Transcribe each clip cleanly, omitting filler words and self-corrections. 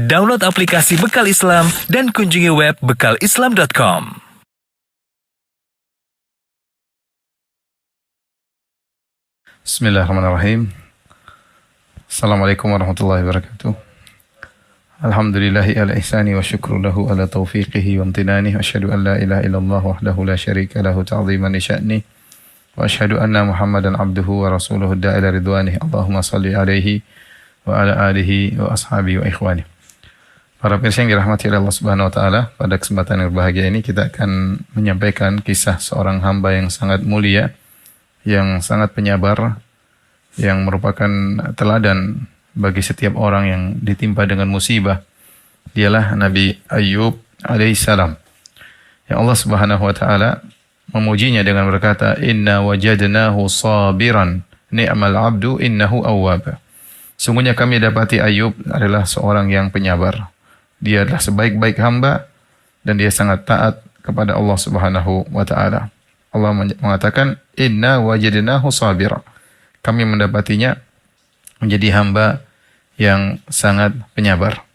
Download aplikasi Bekal Islam dan kunjungi web bekalislam.com. Bismillahirrahmanirrahim. Assalamualaikum warahmatullahi wabarakatuh. Alhamdulillahi ala ihsani wa syukru lahu ala taufiqihi wa amtinani. Wa asyhadu an la ilaha illallah wahdahu la syarika lahu ta'ziman li sya'ni. Wa asyhadu anna Muhammadan abduhu wa rasuluhu da'ila ridwanihi. Allahumma salli alaihi wa ala alihi wa ashabihi wa ikhwani. Para pemirsa yang dirahmati oleh Allah Subhanahu wa taala, pada kesempatan yang berbahagia ini kita akan menyampaikan kisah seorang hamba yang sangat mulia, yang sangat penyabar, yang merupakan teladan bagi setiap orang yang ditimpa dengan musibah. Dialah Nabi Ayyub alaihissalam. Yang Allah Subhanahu wa taala memujinya dengan berkata, "Inna wajadnahu sabiran, ni'mal 'abdu innahu awwab." Sungguhnya kami dapati Ayyub adalah seorang yang penyabar. Dia adalah sebaik-baik hamba dan dia sangat taat kepada Allah Subhanahu wa taala. Allah mengatakan, "Inna wajadnahu sabira." Kami mendapatinya menjadi hamba yang sangat penyabar.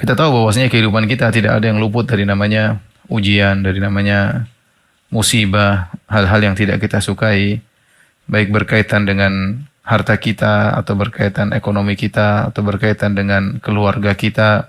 Kita tahu bahwasanya kehidupan kita tidak ada yang luput dari namanya ujian, dari namanya musibah, hal-hal yang tidak kita sukai, baik berkaitan dengan harta kita, atau berkaitan ekonomi kita, atau berkaitan dengan keluarga kita,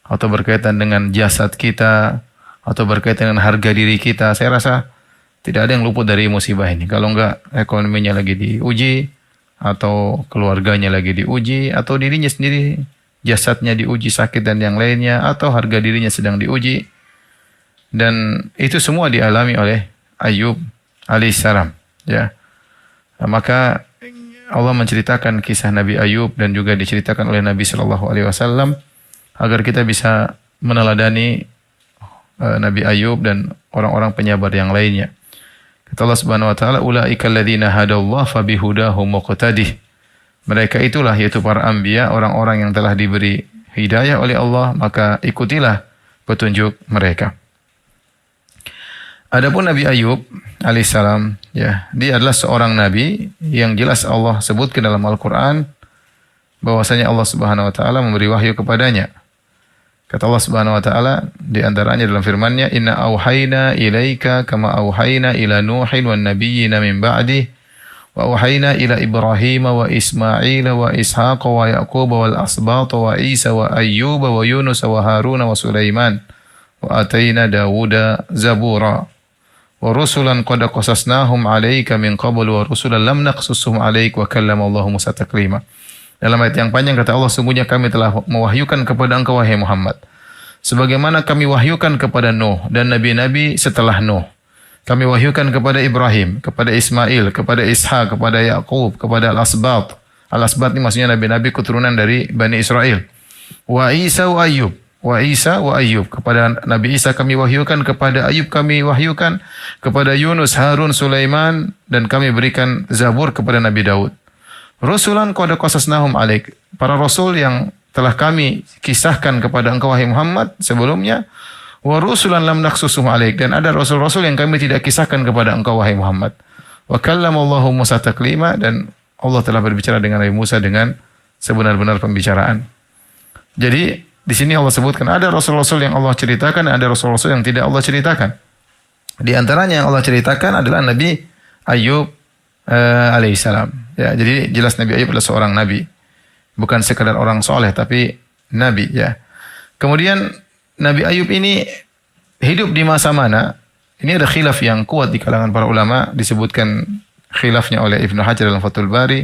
atau berkaitan dengan jasad kita, atau berkaitan dengan harga diri kita. Saya rasa tidak ada yang luput dari musibah ini. Kalau enggak ekonominya lagi diuji, atau keluarganya lagi diuji, atau dirinya sendiri, jasadnya diuji, sakit dan yang lainnya, atau harga dirinya sedang diuji. Dan itu semua dialami oleh Ayyub alaihissalam. Ya. Maka Allah menceritakan kisah Nabi Ayyub dan juga diceritakan oleh Nabi Shallallahu Alaihi Wasallam agar kita bisa meneladani Nabi Ayyub dan orang-orang penyabar yang lainnya. Kata Allah Subhanahu Wa Taala, "Ulaika alladzina hadallah fabihudahu muqtadih." Mereka itulah, yaitu para anbiya, orang-orang yang telah diberi hidayah oleh Allah, maka ikutilah petunjuk mereka. Adapun Nabi Ayyub alaihissalam, ya, dia adalah seorang nabi yang jelas Allah sebutkan dalam Al-Quran bahwasanya Allah Subhanahu Wa Taala memberi wahyu kepadanya. Kata Allah Subhanahu Wa Taala di antaranya dalam firman-Nya, "Inna auhayna ilaika kama auhayna ila Nuhin wan nabiyyina min ba'dih wa auhayna ila Ibrahim wa Ismail wa Ishaq wa Yaqub wal asbat wa Isa wa Ayyub wa Yunus wa Harun wa Sulaiman wa atayna Dawuda zabura. Wa rusulan qad qasasnahum 'alaika min qabl wa rusulan lam naqsushum 'alaik wa kallama Allahu Musa taklima." Dalam ayat yang panjang kata Allah, sungguhnya kami telah mewahyukan kepada engkau wahai Muhammad sebagaimana kami wahyukan kepada Nuh dan nabi-nabi setelah Nuh. Kami wahyukan kepada Ibrahim, kepada Ismail, kepada Ishaq, kepada Yaqub, kepada Al-Asbat. Al-Asbat ini maksudnya nabi-nabi keturunan dari Bani Israel. Wa Isa wa Ayyub. Wa Isa wa Ayyub. Kepada Nabi Isa kami wahyukan, kepada Ayyub kami wahyukan, kepada Yunus, Harun, Sulaiman, dan kami berikan Zabur kepada Nabi Daud. Rusulan qad qasasnahum 'alaik. Para rasul yang telah kami kisahkan kepada engkau wahai Muhammad sebelumnya. Wa rusulan lam naqsushum 'alaik. Dan ada rasul-rasul yang kami tidak kisahkan kepada engkau wahai Muhammad. Wa kallama Allahu Musa taklima. Dan Allah telah berbicara dengan Nabi Musa dengan sebenar-benar pembicaraan. Jadi di sini Allah sebutkan ada rasul-rasul yang Allah ceritakan, ada rasul-rasul yang tidak Allah ceritakan. Di antaranya yang Allah ceritakan adalah Nabi Ayyub alaihissalam. Ya, jadi jelas Nabi Ayyub adalah seorang nabi, bukan sekadar orang soleh, tapi nabi. Ya. Kemudian Nabi Ayyub ini hidup di masa mana? Ini ada khilaf yang kuat di kalangan para ulama, disebutkan khilafnya oleh Ibnu Hajar dalam Fathul Bari.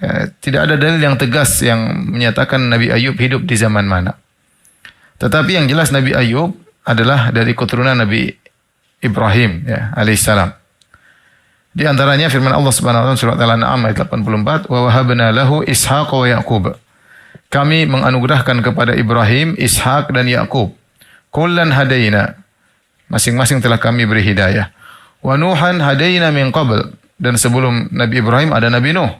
Ya, tidak ada dalil yang tegas yang menyatakan Nabi Ayyub hidup di zaman mana. Tetapi yang jelas Nabi Ayyub adalah dari keturunan Nabi Ibrahim, ya, alaihissalam. Di antaranya firman Allah Subhanahu wa taala surat Al-An'am ayat 84, "Wa wahabna lahu Ishaq wa Yaqub." Kami menganugerahkan kepada Ibrahim, Ishaq dan Yaqub. Kullan hadaina. Masing-masing telah kami beri hidayah. Wa Nuhan hadaina min qabl. Dan sebelum Nabi Ibrahim ada Nabi Nuh.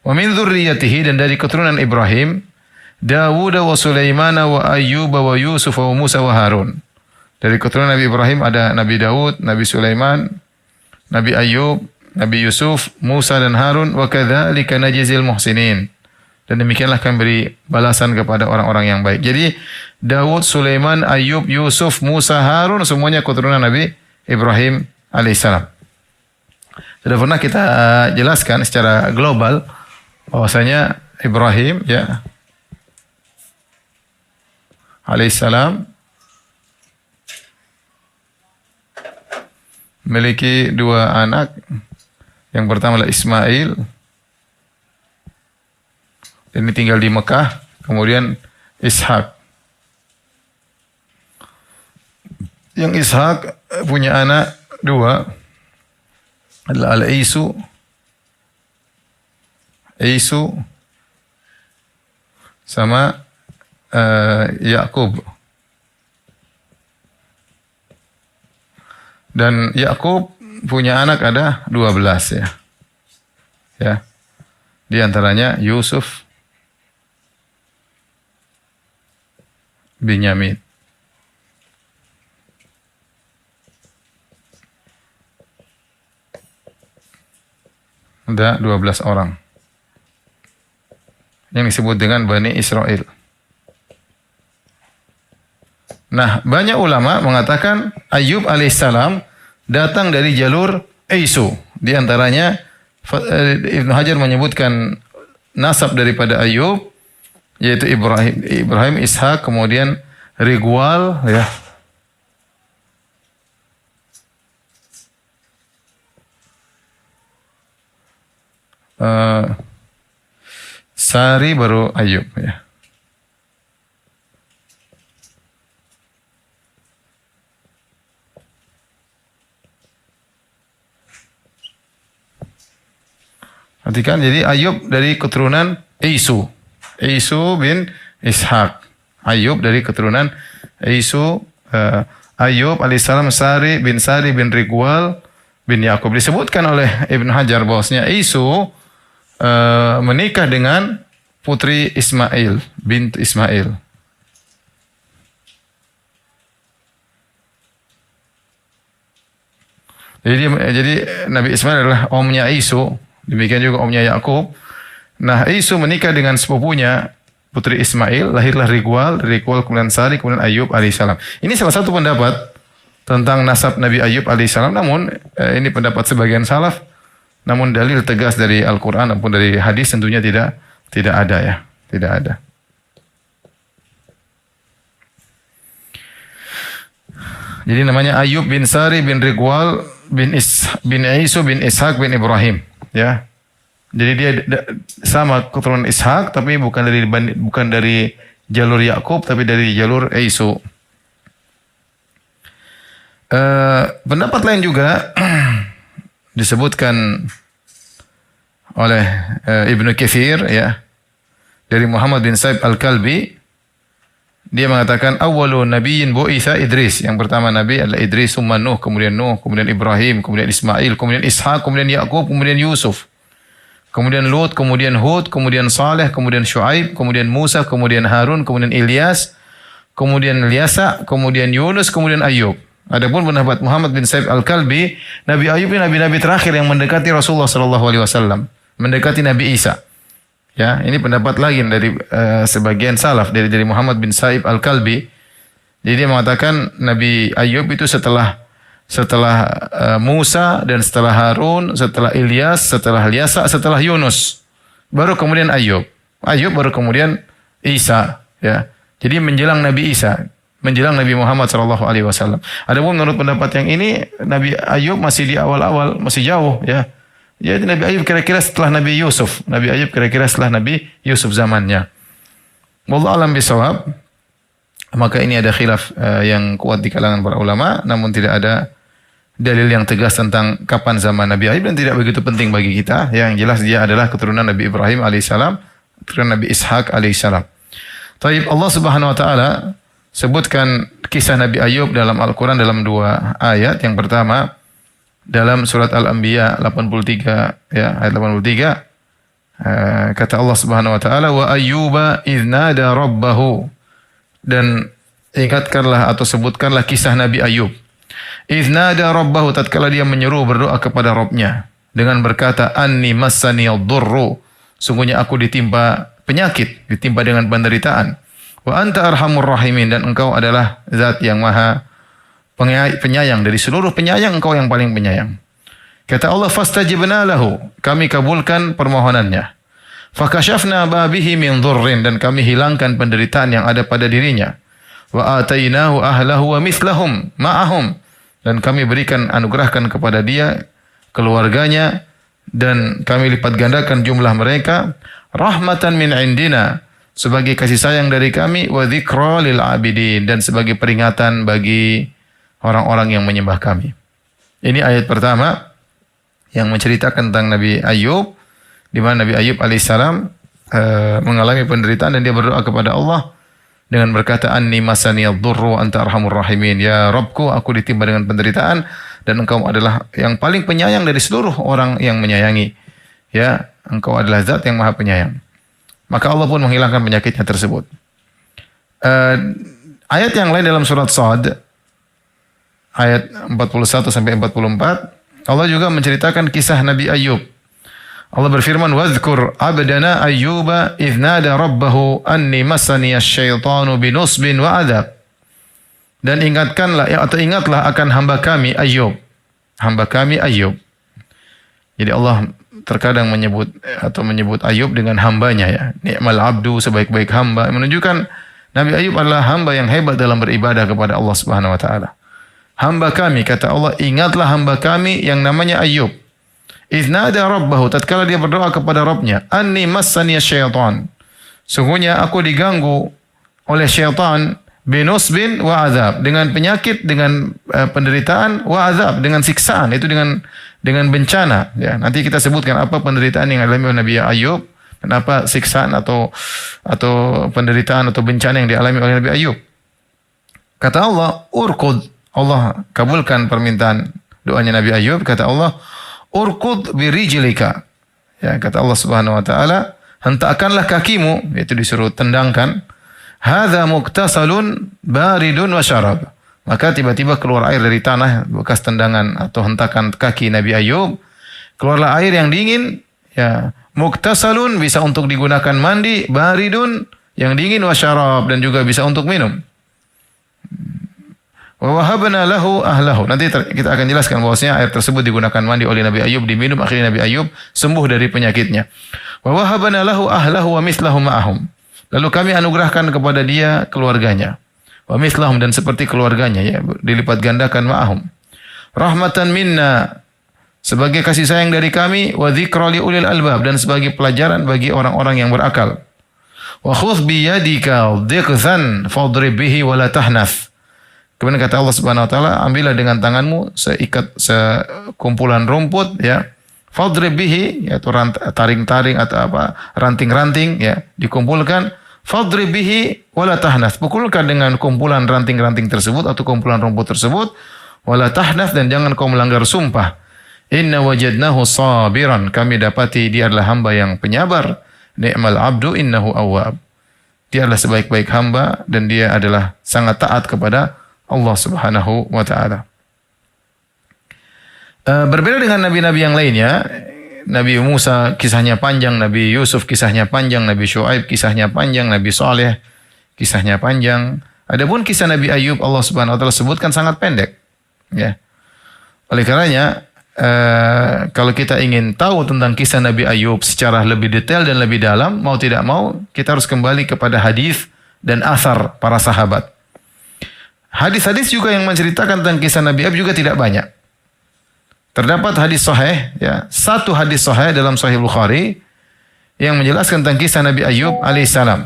Wa min dzurriyyatihi, dan dari keturunan Ibrahim, Dawud wa Sulaiman wa Ayyub wa Yusuf wa Musa wa Harun. Dari keturunan Nabi Ibrahim ada Nabi Daud, Nabi Sulaiman, Nabi Ayyub, Nabi Yusuf, Musa dan Harun. Wa kadzalika najzil muhsinin. Dan demikianlah kami beri balasan kepada orang-orang yang baik. Jadi Daud, Sulaiman, Ayub, Yusuf, Musa, Harun semuanya keturunan Nabi Ibrahim alaihissalam. Sudah pernah kita jelaskan secara global bahwasanya Ibrahim ya alaihissalam memiliki dua anak. Yang pertama adalah Ismail. Ini tinggal di Mekah. Kemudian Ishak. Yang Ishak punya anak dua. Adalah Al-Isu. Isu. Sama Yakub. Dan Yakub punya anak ada 12 ya. Ya. Di antaranya Yusuf, Binyamin. Ada 12 orang. Yang disebut dengan Bani Israel. Nah, banyak ulama mengatakan Ayub alaihissalam datang dari jalur Isu. Di antaranya Ibnu Hajar menyebutkan nasab daripada Ayub yaitu Ibrahim, Ishak, kemudian Rigual ya. Sari baru Ayub ya. Perhatikan, jadi Ayub dari keturunan Isu. Isu bin Ishak. Ayub dari keturunan Isu. Ayub alaihissalam Sari bin Rigual bin Yakub. Disebutkan oleh Ibn Hajar bahwasanya Isu menikah dengan putri Ismail, bint Ismail. Jadi Nabi Ismail adalah omnya Isu. Demikian juga omnya Yakub. Nah, Isu menikah dengan sepupunya putri Ismail, lahirlah Rigual kemudian Sari, kemudian Ayub alaihissalam. Ini salah satu pendapat tentang nasab Nabi Ayub alaihissalam. Namun ini pendapat sebagian salaf. Namun dalil tegas dari Al-Quran maupun dari hadis tentunya tidak ada ya, tidak ada. Jadi namanya Ayub bin Sari bin Rigual bin Isu bin Ishak bin Ibrahim. Ya, jadi dia sama keturunan Ishak, tapi bukan dari jalur Yakub, tapi dari jalur Isu. Pendapat lain juga disebutkan oleh Ibnu Katsir ya dari Muhammad bin Sa'ib Al-Kalbi. Dia mengatakan awwalu nabiyyin bu'itsa Idris. Yang pertama nabi adalah Idris, summa Nuh, kemudian Ibrahim, kemudian Ismail, kemudian Ishak, kemudian Yakub, kemudian Yusuf. Kemudian Lut, kemudian Hud, kemudian Saleh, kemudian Syuaib, kemudian Musa, kemudian Harun, kemudian Ilyas, kemudian Ilyasa, kemudian Yunus, kemudian Ayub. Adapun pendapat Muhammad bin Sa'ib Al-Kalbi, Nabi Ayub ini nabi-nabi terakhir yang mendekati Rasulullah sallallahu alaihi wasallam, mendekati Nabi Isa. Ya, ini pendapat lagi dari sebagian salaf dari Muhammad bin Sa'ib Al-Kalbi. Jadi dia mengatakan Nabi Ayub itu setelah Musa dan setelah Harun, setelah Ilyas, setelah Ilyasa, setelah Yunus. Baru kemudian Ayub. Ayub baru kemudian Isa, ya. Jadi menjelang Nabi Isa, menjelang Nabi Muhammad sallallahu alaihi wasallam. Adapun menurut pendapat yang ini Nabi Ayub masih di awal-awal, masih jauh, ya. Jadi Nabi Ayub kira-kira setelah Nabi Yusuf. Nabi Ayub kira-kira setelah Nabi Yusuf zamannya. Wallahu a'lam bishawab. Maka ini ada khilaf yang kuat di kalangan para ulama, namun tidak ada dalil yang tegas tentang kapan zaman Nabi Ayub dan tidak begitu penting bagi kita. Yang jelas dia adalah keturunan Nabi Ibrahim alaihissalam, keturunan Nabi Ishak alaihissalam. Taib, Allah Subhanahu wa taala sebutkan kisah Nabi Ayub dalam Al-Qur'an dalam dua ayat. Yang pertama dalam surat Al-Anbiya 83 ya, ayat 83 kata Allah Subhanahu wa taala wa ayyuba idz nada rabbahu, dan ingatkanlah atau sebutkanlah kisah Nabi Ayub. Idz nada rabbahu, tatkala dia menyeru berdoa kepada Rabbnya dengan berkata anni massani ad-durru, sungguhnya aku ditimpa penyakit, ditimpa dengan penderitaan. Wa anta arhamur rahimin, dan engkau adalah zat yang maha penyayang, dari seluruh penyayang engkau yang paling penyayang. Kata Allah, fastajibna lahu, kami kabulkan permohonannya. Fakashafna ma bihi min dhurrin, dan kami hilangkan penderitaan yang ada pada dirinya. Wa atainahu ahlahu wa mithlahum ma'ahum, dan kami berikan, anugerahkan kepada dia keluarganya, dan kami lipat gandakan jumlah mereka. Rahmatan min indina, sebagai kasih sayang dari kami. Wa dzikra lil abidin, dan sebagai peringatan bagi orang-orang yang menyembah kami. Ini ayat pertama yang menceritakan tentang Nabi Ayub, di mana Nabi Ayub alaihissalam mengalami penderitaan dan dia berdoa kepada Allah dengan berkata, anni masaniyad dhurru anta arhamur rahimin. Ya Rabbku, aku ditimpa dengan penderitaan dan engkau adalah yang paling penyayang dari seluruh orang yang menyayangi. Ya, engkau adalah zat yang maha penyayang. Maka Allah pun menghilangkan penyakitnya tersebut. Ayat yang lain dalam surat Shad, ayat 41 sampai 44, Allah juga menceritakan kisah Nabi Ayub. Allah berfirman, "Wadhkur 'abdana Ayyuba idz nada rabbahu anni massani asy-syaitanu binusbin wa 'adzab." Dan ingatkanlah atau ingatlah akan hamba kami Ayub. Hamba kami Ayub. Jadi Allah terkadang menyebut Ayub dengan hambanya, ya. Ni'mal abdu, sebaik-baik hamba, menunjukkan Nabi Ayub adalah hamba yang hebat dalam beribadah kepada Allah Subhanahu wa taala. Hamba kami, kata Allah, ingatlah hamba kami yang namanya Ayub. Iznada rabbahu, tatkala dia berdoa kepada Rabbnya, anni massani syaitan, sungguhnya aku diganggu oleh syaitan, binusbin wa azab, dengan penyakit, dengan penderitaan, wa azab, dengan siksaan, itu dengan bencana. Ya, nanti kita sebutkan apa penderitaan yang dialami oleh Nabi Ayub dan apa siksaan atau penderitaan atau bencana yang dialami oleh Nabi Ayub. Kata Allah, urkud, Allah kabulkan permintaan doanya Nabi Ayub. Kata Allah, urkud birijlika. Ya, kata Allah Subhanahu wa taala, hentakkanlah kakimu, yaitu disuruh tendangkan. Hadza muktasalun baridun wa syarab. Maka tiba-tiba keluar air dari tanah bekas tendangan atau hentakan kaki Nabi Ayub. Keluarlah air yang dingin, ya. Muktasalun bisa untuk digunakan mandi, baridun yang dingin, wa syarab, dan juga bisa untuk minum. Wa wahabna lahu ahlahu. Nanti kita akan jelaskan bahwasanya air tersebut digunakan mandi oleh Nabi Ayub, diminum, akhirnya Nabi Ayub sembuh dari penyakitnya. Wa wahabna lahu ahlahu wa mithlahum ma'ahum. Lalu kami anugerahkan kepada dia keluarganya. Wa mithlahum, dan seperti keluarganya, ya, dilipat gandakan ma'ahum. Rahmatan minna, sebagai kasih sayang dari kami, wa dzikra li ulil albab, dan sebagai pelajaran bagi orang-orang yang berakal. Wa khudh bi yadika dhiqzan fadrib bihi wa la tahnath. Kemudian kata Allah Subhanahu wa taala, ambillah dengan tanganmu sekumpulan rumput, ya. Fadrib bihi, yaitu taring-taring atau apa, ranting-ranting, ya, dikumpulkan. Fadrib bihi wala tahnath, pukulkan dengan kumpulan ranting-ranting tersebut atau kumpulan rumput tersebut. Wala tahnath, dan jangan kau melanggar sumpah. Inna wajadnahu sabiran, kami dapati dia adalah hamba yang penyabar. Ni'mal abdu innahu awwab, dia adalah sebaik-baik hamba dan dia adalah sangat taat kepada Allah Subhanahu wa taala. Berbeda dengan nabi-nabi yang lainnya, Nabi Musa kisahnya panjang, Nabi Yusuf kisahnya panjang, Nabi Syuaib kisahnya panjang, Nabi Saleh kisahnya panjang. Adapun kisah Nabi Ayub Allah Subhanahu wa taala sebutkan sangat pendek, ya. Oleh karenanya kalau kita ingin tahu tentang kisah Nabi Ayub secara lebih detail dan lebih dalam, mau tidak mau kita harus kembali kepada hadis dan athar para sahabat. Hadis-hadis juga yang menceritakan tentang kisah Nabi Ayub juga tidak banyak. Terdapat hadis sahih, ya, satu hadis sahih dalam Sahih Bukhari yang menjelaskan tentang kisah Nabi Ayub alaihissalam.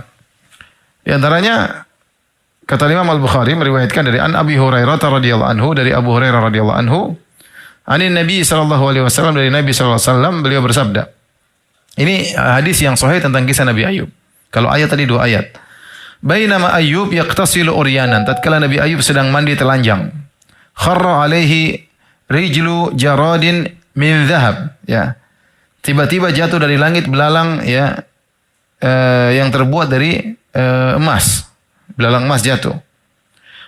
Di antaranya kata Imam Al-Bukhari meriwayatkan dari Abi Hurairah radhiyallahu anhu, dari Abu Hurairah radhiyallahu anhu, anin Nabi sallallahu alaihi wasallam, dari Nabi sallallahu alaihi wasallam, beliau bersabda. Ini hadis yang sahih tentang kisah Nabi Ayub. Kalau ayat tadi 2 ayat. Bainama Ayyub yaqtasilu uryanan, tatkala Nabi Ayub sedang mandi telanjang. Kharra alaihi rijlu jaradin min dhahab, ya. Tiba-tiba jatuh dari langit belalang, ya, yang terbuat dari emas. Belalang emas jatuh.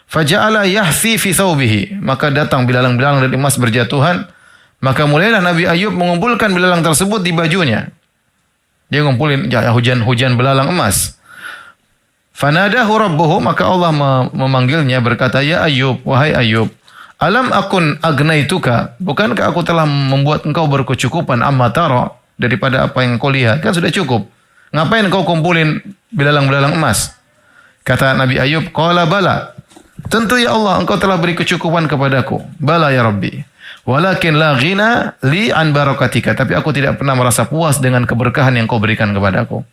Faja'ala yahfi fi thawbihi, maka datang belalang-belalang dari emas berjatuhan, maka mulailah Nabi Ayub mengumpulkan belalang tersebut di bajunya. Dia ngumpulin hujan belalang emas. Fanadahu rabbuhu, maka Allah memanggilnya berkata, "Ya Ayub, wahai Ayub, alam akun agnaituka, bukankah aku telah membuat engkau berkecukupan amma tara, daripada apa yang kau lihat? Kan sudah cukup. Ngapain kau kumpulin belalang-belalang emas?" Kata Nabi Ayub, "Qala bala." Tentu ya Allah, engkau telah beri kecukupan kepadaku. Bala ya Rabbi. Walakin la ghina li an barakatika. Tapi aku tidak pernah merasa puas dengan keberkahan yang kau berikan kepadaku.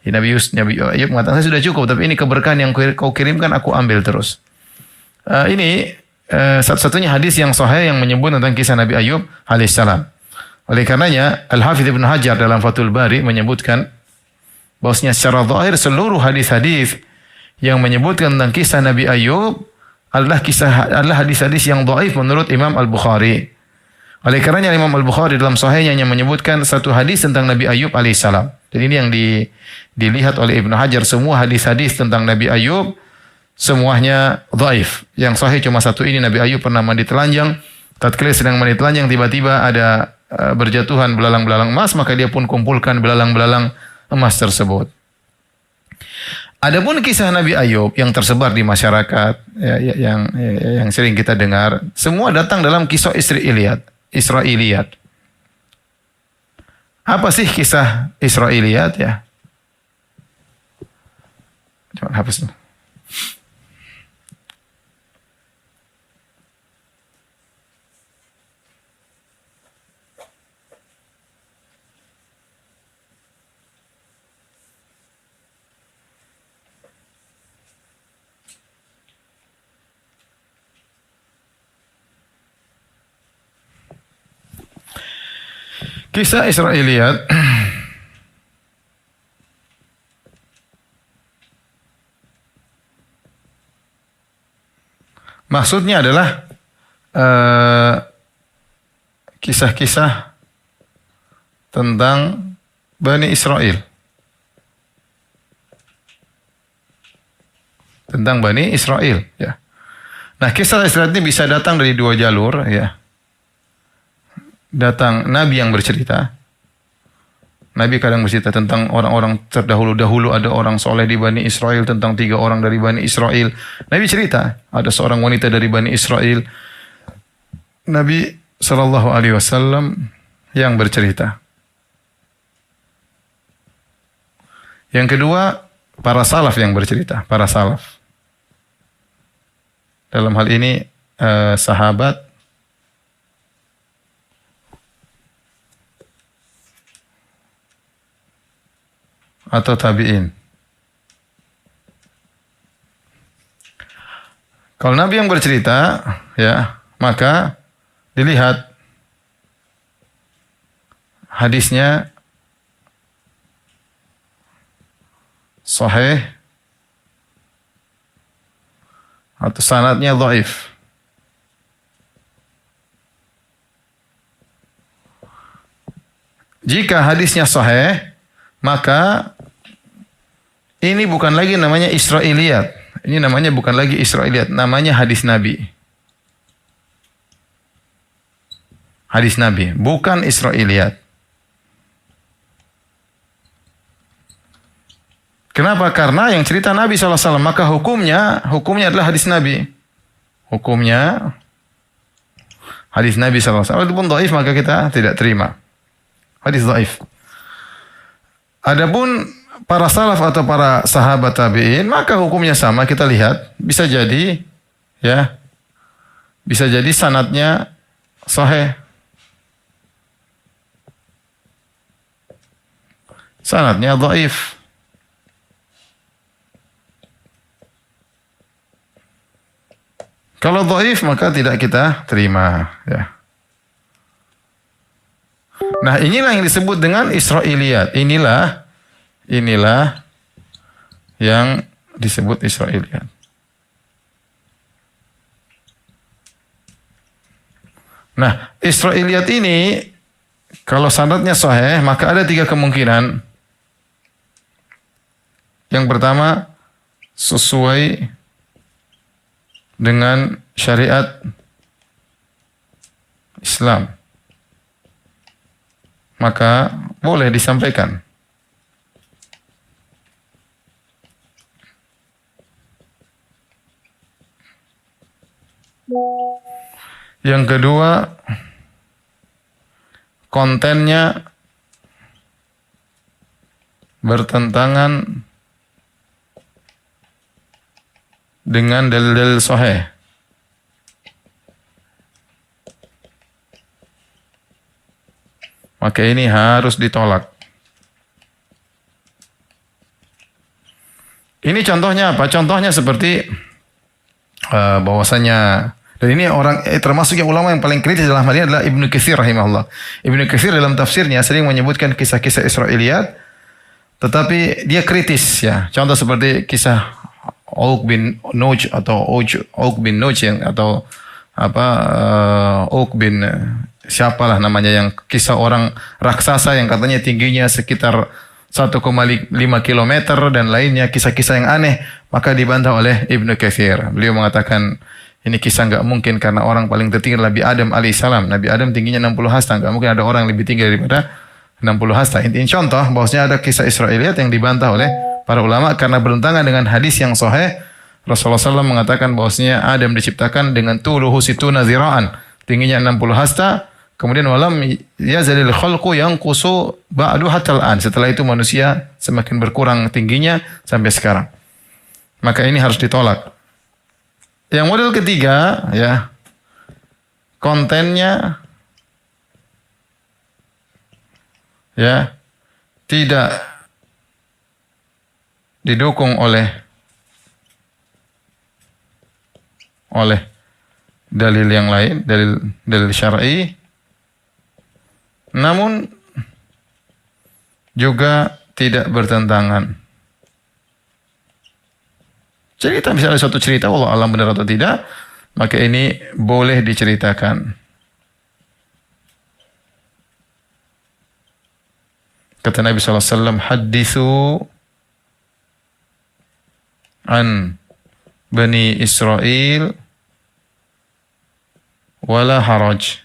Nabi Ayub mengatakan, saya sudah cukup, tapi ini keberkahan yang kau kirimkan aku ambil terus. Ini satu-satunya hadis yang sahih yang menyebut tentang kisah Nabi Ayub alaihissalam. Oleh karenanya, Al-Hafidz Ibnu Hajar dalam Fathul Bari menyebutkan bahwasanya secara zahir seluruh hadis-hadis yang menyebutkan tentang kisah Nabi Ayub adalah hadis-hadis yang dhaif menurut Imam Al-Bukhari. Oleh karenanya Imam Al-Bukhari dalam sahihnya yang menyebutkan satu hadis tentang Nabi Ayub alaihissalam. Dan ini yang dilihat oleh Ibnu Hajar, semua hadis-hadis tentang Nabi Ayub semuanya dhaif. Yang sahih cuma satu ini, Nabi Ayub pernah mandi telanjang. Tatkala sedang mandi telanjang tiba-tiba ada berjatuhan belalang-belalang emas, maka dia pun kumpulkan belalang-belalang emas tersebut. Adapun kisah Nabi Ayub yang tersebar di masyarakat yang sering kita dengar, semua datang dalam kisah Israiliyat. Apa sih kisah Israiliyat ya? Coba hapus. Kisah Israiliyat maksudnya adalah kisah-kisah tentang Bani Israel. Tentang Bani Israel, ya. Nah, kisah Israel ini bisa datang dari dua jalur, ya. Datang Nabi yang bercerita. Nabi kadang bercerita tentang orang-orang terdahulu-dahulu, ada orang soleh di Bani Israel, tentang 3 orang dari Bani Israel. Nabi cerita, ada seorang wanita dari Bani Israel. Nabi SAW yang bercerita. Yang kedua, para salaf yang bercerita, para salaf. Dalam hal ini sahabat atau tabi'in. Kalau Nabi yang bercerita, ya, maka dilihat hadisnya sahih atau sanadnya dhaif. Jika hadisnya sahih, maka ini bukan lagi namanya Israiliyat. Ini namanya bukan lagi Israiliyat, namanya hadis Nabi. Hadis Nabi, bukan Israiliyat. Kenapa? Karena yang cerita Nabi SAW, maka hukumnya adalah hadis Nabi. Hukumnya hadis Nabi SAW. Walaupun dhaif, maka kita tidak terima. Hadis dhaif. Adapun para salaf atau para sahabat tabi'in, maka hukumnya sama. Kita lihat, bisa jadi sanadnya sahih. Sanadnya dhaif. Kalau dhaif maka tidak kita terima, ya. Nah, inilah yang disebut dengan Israiliyat. Inilah yang disebut Israiliyat. Nah, Israiliyat ini kalau sanadnya sahih, maka ada 3 kemungkinan. Yang pertama, sesuai dengan syariat Islam, maka boleh disampaikan. Yang kedua, kontennya bertentangan dengan dalil-dalil sahih. Maka ini harus ditolak. Ini contohnya apa? Contohnya seperti bahwasanya, dan ini orang termasuk yang ulama yang paling kritis dalam hal ini adalah Ibnu Katsir rahimahullah. Ibnu Katsir dalam tafsirnya sering menyebutkan kisah-kisah Israiliyat, tetapi dia kritis ya. Contoh seperti kisah Auk bin Nuj atau Auk bin Nuj yang atau Auk bin siapalah namanya, yang kisah orang raksasa yang katanya tingginya sekitar 1,5 kilometer dan lainnya, kisah-kisah yang aneh, maka dibantah oleh Ibnu Katsir. Beliau mengatakan ini kisah enggak mungkin karena orang paling tertinggi Nabi Adam alaihissalam. Nabi Adam tingginya 60 hasta, enggak mungkin ada orang yang lebih tinggi daripada 60 hasta. Intinya contoh bahwasanya ada kisah Israiliyat yang dibantah oleh para ulama karena bertentangan dengan hadis yang sahih. Rasulullah SAW mengatakan bahwasanya Adam diciptakan dengan tuluhu situna zira'an, tingginya 60 hasta. Kemudian walam yazalil khalqu yanqusu ba'du hatta al-an. Setelah itu manusia semakin berkurang tingginya sampai sekarang. Maka ini harus ditolak. Yang model ketiga ya, kontennya ya tidak didukung oleh dalil yang lain, dalil syar'i, namun juga tidak bertentangan. Cerita misalnya suatu cerita, wallahu alam benar atau tidak, maka ini boleh diceritakan. Kata Nabi SAW, hadithu an Bani Israel wala haraj.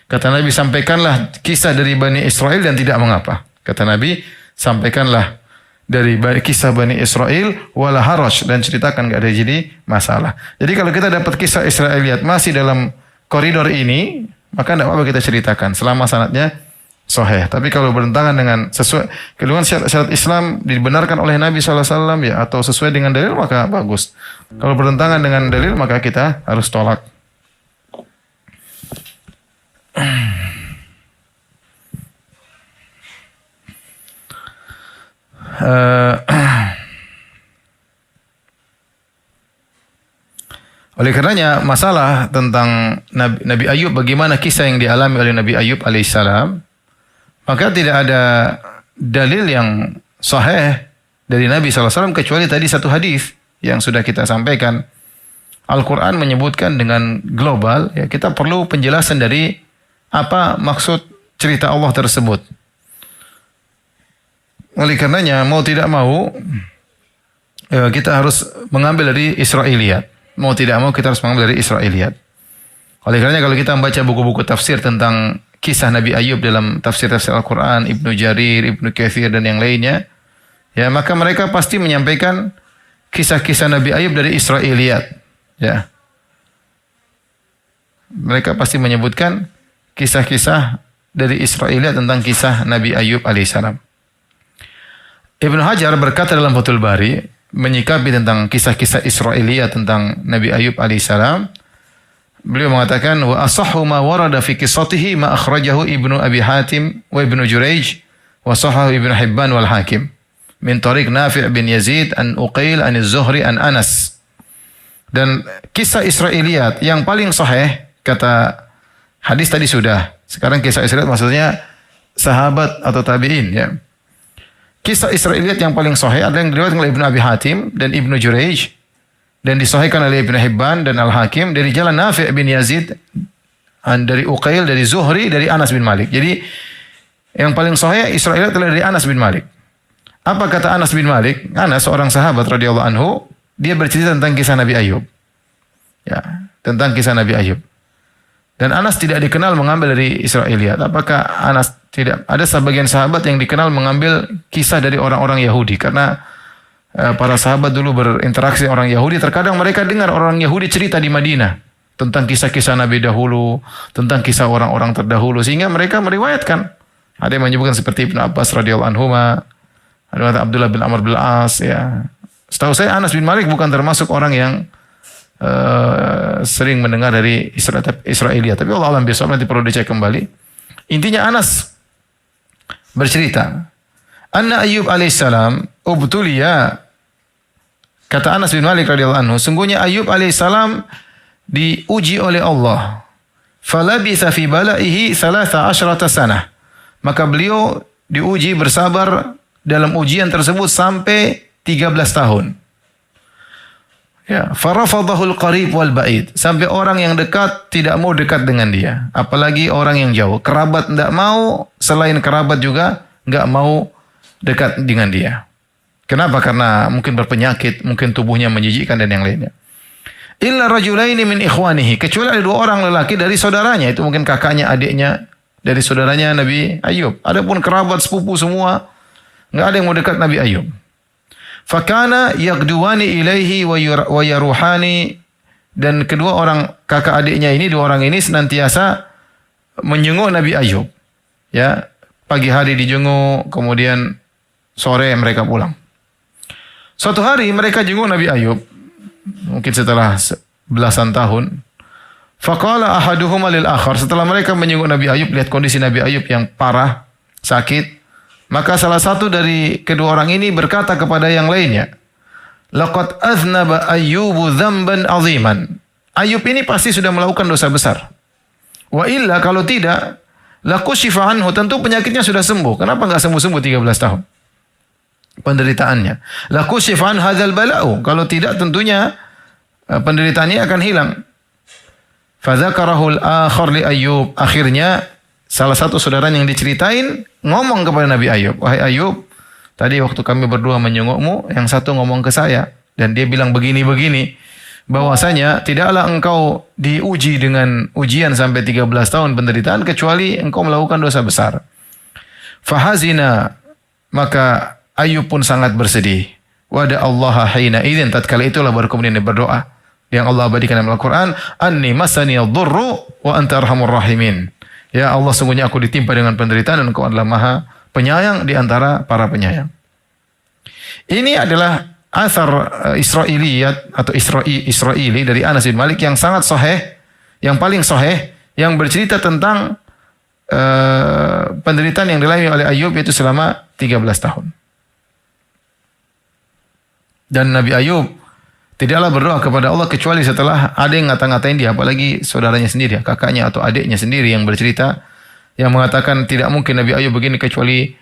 Kata Nabi, sampaikanlah kisah dari Bani Israel dan tidak mengapa. Kata Nabi, sampaikanlah dari kisah Bani Israel wala haraj, dan ceritakan enggak ada jadi masalah. Jadi kalau kita dapat kisah Israiliyat masih dalam koridor ini, maka tidak apa-apa kita ceritakan selama sanadnya sahih. Tapi kalau bertentangan dengan sesuai kedua syarat Islam dibenarkan oleh Nabi SAW ya, atau sesuai dengan dalil, maka bagus. Kalau bertentangan dengan dalil, maka kita harus tolak. Oleh karenanya masalah tentang Nabi Ayub, bagaimana kisah yang dialami oleh Nabi Ayub alaihissalam, maka tidak ada dalil yang sahih dari Nabi SAW kecuali tadi satu hadis yang sudah kita sampaikan. Al-Quran menyebutkan dengan global, ya, kita perlu penjelasan dari apa maksud cerita Allah tersebut. Oleh karenanya mau tidak mau kita harus mengambil dari Israiliyat. Mau tidak mau kita harus mengambil dari Israiliyat. Oleh karenanya kalau kita membaca buku-buku tafsir tentang kisah Nabi Ayub dalam tafsir-tafsir Al-Quran, Ibnu Jarir, Ibnu Katsir dan yang lainnya, ya, maka mereka pasti menyampaikan kisah-kisah Nabi Ayub dari Israiliyat. Ya. Mereka pasti menyebutkan kisah-kisah dari Israiliyat tentang kisah Nabi Ayub alaihissalam. Ibnu Hajar berkata dalam Fathul Bari menyikapi tentang kisah-kisah Israiliyat tentang Nabi Ayub alaihissalam. Beliau mengatakan wa asahhu ma warada fi qissatihi ma akhrajahu Ibnu Abi Hatim wa Ibnu Jurayj wa sahahu Ibnu Hibban wal Hakim min tariq Nafi' bin Yazid an Uqail an Az-Zuhri an Anas. Dan kisah Israiliyat yang paling sahih, kata hadis tadi sudah. Sekarang kisah Israiliyat maksudnya sahabat atau tabi'in ya. Kisah Israiliyat yang paling sahih adalah yang diriwayatkan oleh Ibnu Abi Hatim dan Ibnu Jurayj dan disahihkan oleh Ibnu Hibban dan Al-Hakim dari jalan Nafi' bin Yazid dari Uqail, dari Zuhri, dari Anas bin Malik. Jadi yang paling sahih Israiliyat adalah dari Anas bin Malik. Apa kata Anas bin Malik? Anas seorang sahabat radhiyallahu anhu, dia bercerita tentang kisah Nabi Ayub. Ya, tentang kisah Nabi Ayub. Dan Anas tidak dikenal mengambil dari Israiliyat. Apakah Anas tidak? Ada sebagian sahabat yang dikenal mengambil kisah dari orang-orang Yahudi. Karena para sahabat dulu berinteraksi dengan orang Yahudi, terkadang mereka dengar orang Yahudi cerita di Madinah tentang kisah-kisah Nabi dahulu, tentang kisah orang-orang terdahulu, sehingga mereka meriwayatkan. Ada yang menyebutkan seperti Ibnu Abbas radhiyallahu anhu, ada Abdullah bin Amr bin As, ya. Setahu saya Anas bin Malik bukan termasuk orang yang sering mendengar dari Israiliyat, tapi Allah alam bisawab, nanti perlu dicek kembali. Intinya Anas bercerita, anna Ayyub alaihissalam ubtuliya, kata Anas bin Malik radhiyallahu anhu, sungguhnya Ayyub alaihissalam diuji oleh Allah. Falabitha fi balaihi 13 sanah. Maka beliau diuji bersabar dalam ujian tersebut sampai 13 tahun. Ya, farafadahul qarib wal ba'id, sampai orang yang dekat tidak mau dekat dengan dia, apalagi orang yang jauh. Kerabat tidak mau, selain kerabat juga enggak mau dekat dengan dia. Kenapa? Karena mungkin berpenyakit, mungkin tubuhnya menjijikkan dan yang lainnya. Illa rajulaini min ikhwanihi, kecuali ada 2 orang lelaki dari saudaranya, itu mungkin kakaknya, adiknya dari saudaranya Nabi Ayub. Adapun kerabat sepupu semua enggak ada yang mau dekat Nabi Ayub. Fakana yaqduwani ilaihi wa yaruhani, dan kedua orang kakak adiknya ini, 2 orang ini senantiasa menjenguk Nabi Ayub. Ya, pagi hari dijenguk, kemudian sore mereka pulang. Suatu hari mereka jenguk Nabi Ayub, mungkin setelah belasan tahun. Faqala ahaduhuma lil akhar, setelah mereka menjenguk Nabi Ayub, lihat kondisi Nabi Ayub yang parah, sakit, maka salah satu dari kedua orang ini berkata kepada yang lainnya, laqad aznaba Ayyubu dzamban aziman. Ayub ini pasti sudah melakukan dosa besar. Wa illa, kalau tidak, lakushifa anhu, tentu penyakitnya sudah sembuh. Kenapa enggak sembuh-sembuh 13 tahun penderitaannya? Lakushifa an hadzal bala'u, kalau tidak tentunya penderitaannya akan hilang. Fadzakarahul akhar li Ayyub, akhirnya salah satu saudara yang diceritain ngomong kepada Nabi Ayub, wahai Ayub, tadi waktu kami berdua menjengukmu, yang satu ngomong ke saya, dan dia bilang begini-begini, bahwasanya tidaklah engkau diuji dengan ujian sampai 13 tahun penderitaan, kecuali engkau melakukan dosa besar. Fahazina, maka Ayub pun sangat bersedih. Wada Allah hina idzin, tatkala itulah baru kemudian dia berdoa, yang Allah abadikan dalam Al-Quran, anni masaniyad dhurru wa anta arhamur rahimin. Ya Allah, sungguhnya aku ditimpa dengan penderitaan dan Engkau adalah Maha Penyayang di antara para penyayang. Ini adalah asar Israiliyat atau Israili dari Anas bin Malik yang sangat sahih, yang paling sahih, yang bercerita tentang penderitaan yang dialami oleh Ayub itu selama 13 tahun. Dan Nabi Ayub tidaklah berdoa kepada Allah kecuali setelah ada yang ngata-ngatain dia, apalagi saudaranya sendiri, kakaknya atau adiknya sendiri yang bercerita, yang mengatakan tidak mungkin Nabi Ayub begini kecuali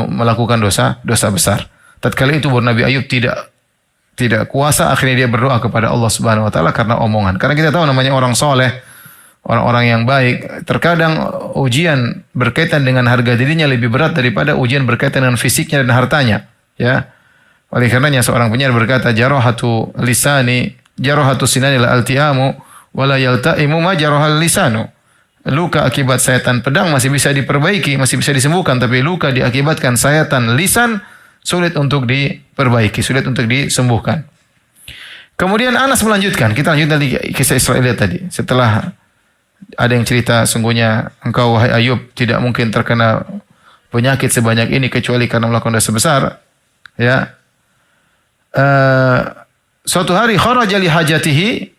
melakukan dosa besar. Tatkala itu baru Nabi Ayub tidak kuasa, akhirnya dia berdoa kepada Allah Subhanahu wa taala karena omongan. Karena kita tahu namanya orang soleh, orang-orang yang baik, terkadang ujian berkaitan dengan harga dirinya lebih berat daripada ujian berkaitan dengan fisiknya dan hartanya, ya. Oleh karenanya seorang penyair berkata, jarahatu sinani la altiamu wala yaltaimu ma jarahal lisanu. Luka akibat sayatan pedang masih bisa diperbaiki, masih bisa disembuhkan, tapi luka diakibatkan sayatan lisan sulit untuk diperbaiki, sulit untuk disembuhkan. Kemudian Anas melanjutkan, kita lanjut dari kisah Israel tadi. Setelah ada yang cerita, sungguhnya engkau wahai Ayub tidak mungkin terkena penyakit sebanyak ini kecuali karena melakukan dosa besar, ya. Suatu hari kharaja li hajatihi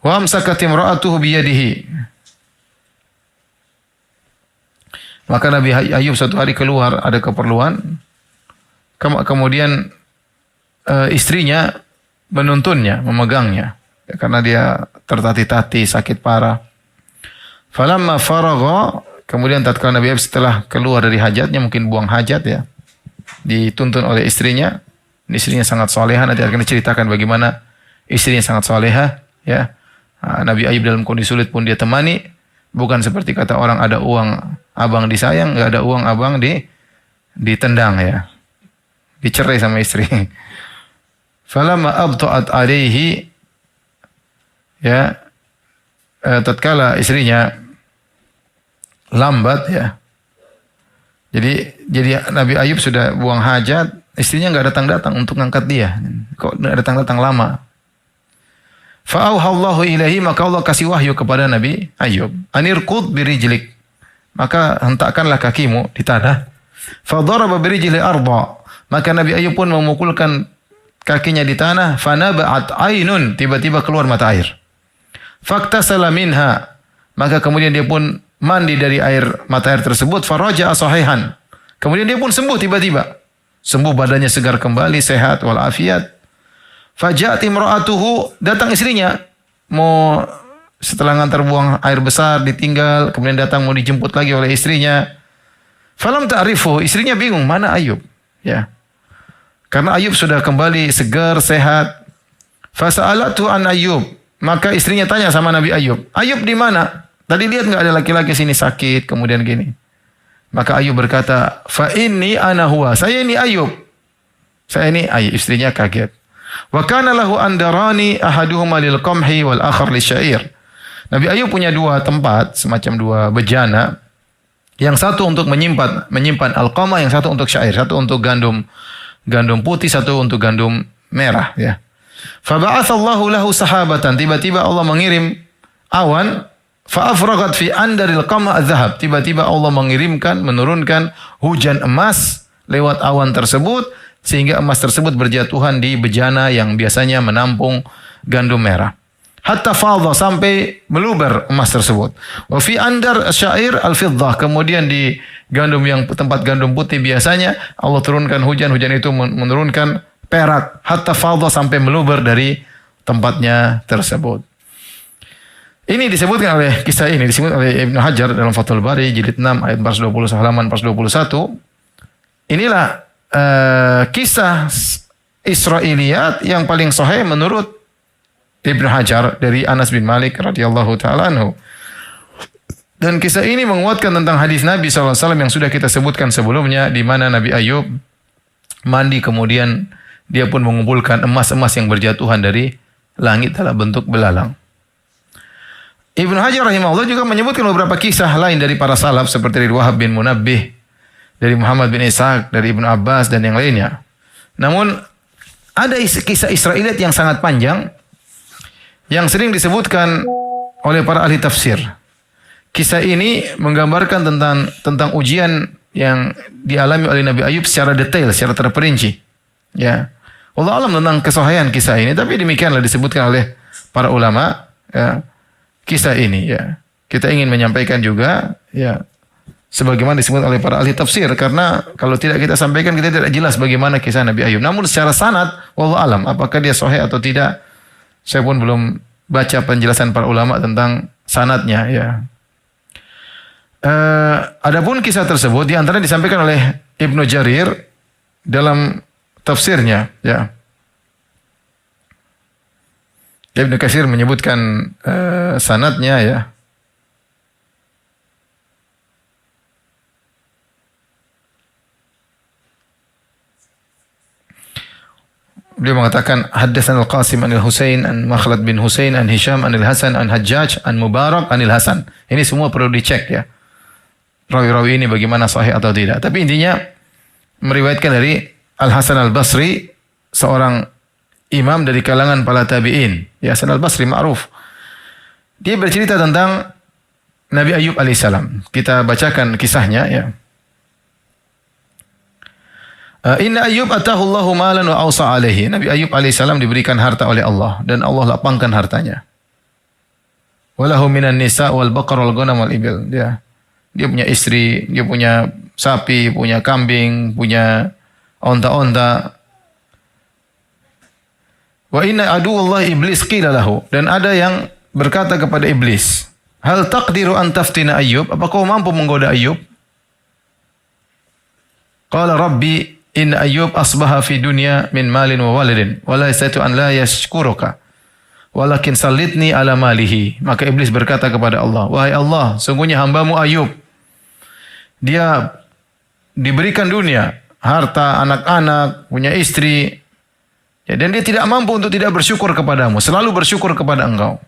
wa amsakat imra'atuhu biyadihi. Maka Nabi Ayub suatu hari keluar, ada keperluan, kemudian istrinya menuntunnya, memegangnya, karena dia tertati-tati, sakit parah. Falamma faragha, kemudian tatkala Nabi Ayub setelah keluar dari hajatnya, mungkin buang hajat, ya, dituntun oleh istrinya. Istrinya sangat salehah, nanti akan diceritakan bagaimana istrinya sangat salehah, ya. Nabi Ayub dalam kondisi sulit pun dia temani, bukan seperti kata orang ada uang abang disayang, enggak ada uang abang ditendang, ya. Dicerai sama istri. Falamma abta'at alaihi, ya, tatkala istrinya lambat, ya. Jadi Nabi Ayub sudah buang hajat, istrinya nggak datang-datang untuk ngangkat dia. Kok nggak datang-datang lama? Fa'auhallahu ilaihi, maka Allah kasih wahyu kepada Nabi Ayub. Anirqud birijlik. Maka hentakkanlah kakimu di tanah. Fadaraba birijli arda. Maka Nabi Ayub pun memukulkan kakinya di tanah. Fanaba'at ainun. Tiba-tiba keluar mata air. Faktasala minha. Maka kemudian dia pun mandi dari mata air tersebut. Faraja'a sahihan. Kemudian dia pun sembuh tiba-tiba. Sembuh, badannya segar kembali, sehat walafiat. Faja'at imra'atuhu. Datang istrinya. Setelah ngantar buang air besar, ditinggal, kemudian datang mau dijemput lagi oleh istrinya. Falam ta'rifu, istrinya bingung, mana Ayub? Ya. Karena Ayub sudah kembali segar, sehat. Fasa'alatu an Ayub. Maka istrinya tanya sama Nabi Ayub, Ayub di mana? Tadi lihat enggak ada laki-laki sini sakit, kemudian gini. Maka Ayub berkata, fa inni ana huwa. Saya ini Ayub. Saya ini Ayub. Istrinya kaget. Wa kana lahu andarani ahaduhuma lil qamhi wal akhar lisyair. Nabi Ayub punya dua tempat, semacam dua bejana. Yang satu untuk menyimpan alqamah, yang satu untuk syair, satu untuk gandum putih, satu untuk gandum merah, ya. Fa ba'atsallahu lahu sahabatan, tiba-tiba Allah mengirim awan, fa afragat fi andaril qamah adz-dzahab. Tiba-tiba Allah menurunkan hujan emas lewat awan tersebut sehingga emas tersebut berjatuhan di bejana yang biasanya menampung gandum merah. Hatta fadha, sampai meluber emas tersebut. Wa fi andar syair al-fiddah, kemudian di gandum yang tempat gandum putih biasanya Allah turunkan hujan itu menurunkan perak. Hatta fadha, sampai meluber dari tempatnya tersebut. Ini disebutkan oleh kisah ini disebut oleh Ibnu Hajar dalam Fathul Bari jilid 6 ayat 420 halaman 421. Inilah kisah Israiliyat yang paling sahih menurut Ibnu Hajar dari Anas bin Malik radhiyallahu taala anhu. Dan kisah ini menguatkan tentang hadis Nabi SAW yang sudah kita sebutkan sebelumnya, di mana Nabi Ayub mandi kemudian dia pun mengumpulkan emas-emas yang berjatuhan dari langit dalam bentuk belalang. Ibnu Hajar rahimahullah juga menyebutkan beberapa kisah lain dari para salaf seperti dari Wahab bin Munabbih, dari Muhammad bin Ishaq, dari Ibnu Abbas dan yang lainnya. Namun ada kisah Israiliyat yang sangat panjang yang sering disebutkan oleh para ahli tafsir. Kisah ini menggambarkan tentang ujian yang dialami oleh Nabi Ayub secara detail, secara terperinci. Ya. Allah alam tentang kesahihan kisah ini, tapi demikianlah disebutkan oleh para ulama, ya, kisah ini, ya. Kita ingin menyampaikan juga, ya, sebagaimana disebut oleh para ahli tafsir, karena kalau tidak kita sampaikan kita tidak jelas bagaimana kisah Nabi Ayub. Namun secara sanad, wallahu alam, apakah dia sahih atau tidak, saya pun belum baca penjelasan para ulama tentang sanadnya, ya. Adapun kisah tersebut di antara disampaikan oleh Ibnu Jarir dalam tafsirnya, ya. Ibnu Katsir menyebutkan sanadnya, ya. Beliau mengatakan haddatsan Al-Qasim an Al-Husain an Makhlad bin Husain an Hisham an Al-Hasan an Hajjaj an Mubarak an Al-Hasan. Ini semua perlu dicek, ya. Rawi-rawi ini bagaimana sahih atau tidak. Tapi intinya meriwayatkan dari Al-Hasan Al-Basri, seorang imam dari kalangan para tabi'in. Ya, Hasan Al-Basri ma'ruf. Dia bercerita tentang Nabi Ayub alaihissalam. Kita bacakan kisahnya, ya. Inna Ayub atahu Allahu malan wa awsa alaihi. Nabi Ayub alaihissalam diberikan harta oleh Allah dan Allah lapangkan hartanya. Walahu minan nisa wal baqar wal ghanam wal ibil. Dia punya istri, dia punya sapi, punya kambing, punya onta-onta. Wa inna aduwallah iblis qila lahu. Dan ada yang berkata kepada iblis, hal taqdiru an taftina Ayub? Apa kau mampu menggoda Ayub? Qala rabbi in Ayub asbaha fi dunya min malin wa waladin wa la yastatu an la yashkuruka walakin sallitni ala malihi. Maka iblis berkata kepada Allah, wahai Allah, sungguhnya hambamu Ayub, dia diberikan dunia, harta, anak-anak, punya istri, ya, dan dia tidak mampu untuk tidak bersyukur kepadamu, selalu bersyukur kepada engkau.